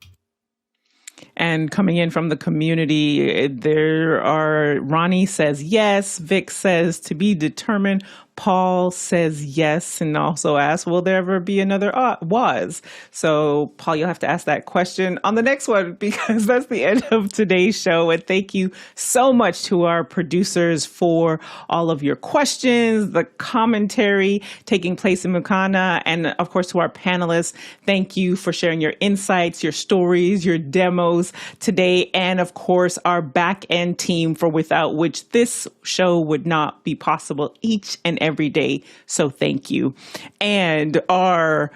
And coming in from the community, Ronnie says yes, Vic says to be determined, Paul says yes, and also asks, will there ever be another was? So, Paul, you'll have to ask that question on the next one, because that's the end of today's show. And thank you so much to our producers for all of your questions, the commentary taking place in Mukana, and of course to our panelists. Thank you for sharing your insights, your stories, your demos today, and of course our back-end team, for without which this show would not be possible each and every day. So thank you. And our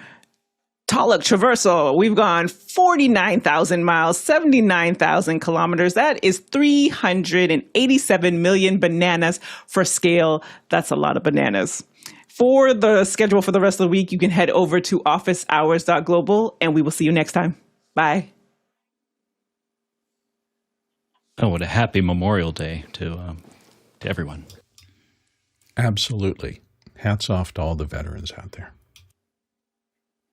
Taluk traversal, we've gone 49,000 miles, 79,000 kilometers. That is 387 million bananas for scale. That's a lot of bananas. For the schedule for the rest of the week, you can head over to officehours.global, and we will see you next time. Bye. Oh, what a happy Memorial Day to everyone. Absolutely. Hats off to all the veterans out there.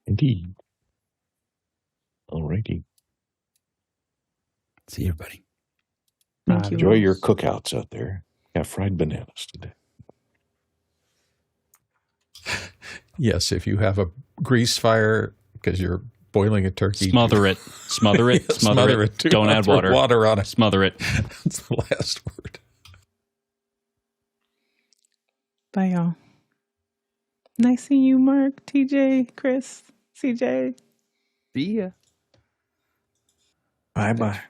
Indeed. All righty. see everybody. Thank you. Enjoy your cookouts out there. Got fried bananas today. Yes, if you have a grease fire because you're boiling a turkey. Smother it. Smother it. Yeah, smother it. too. Don't add Throw water. Water on it. Smother it. That's the last word. Bye, y'all. Nice seeing you, Mark, TJ, Chris, CJ. See ya. Bye-bye.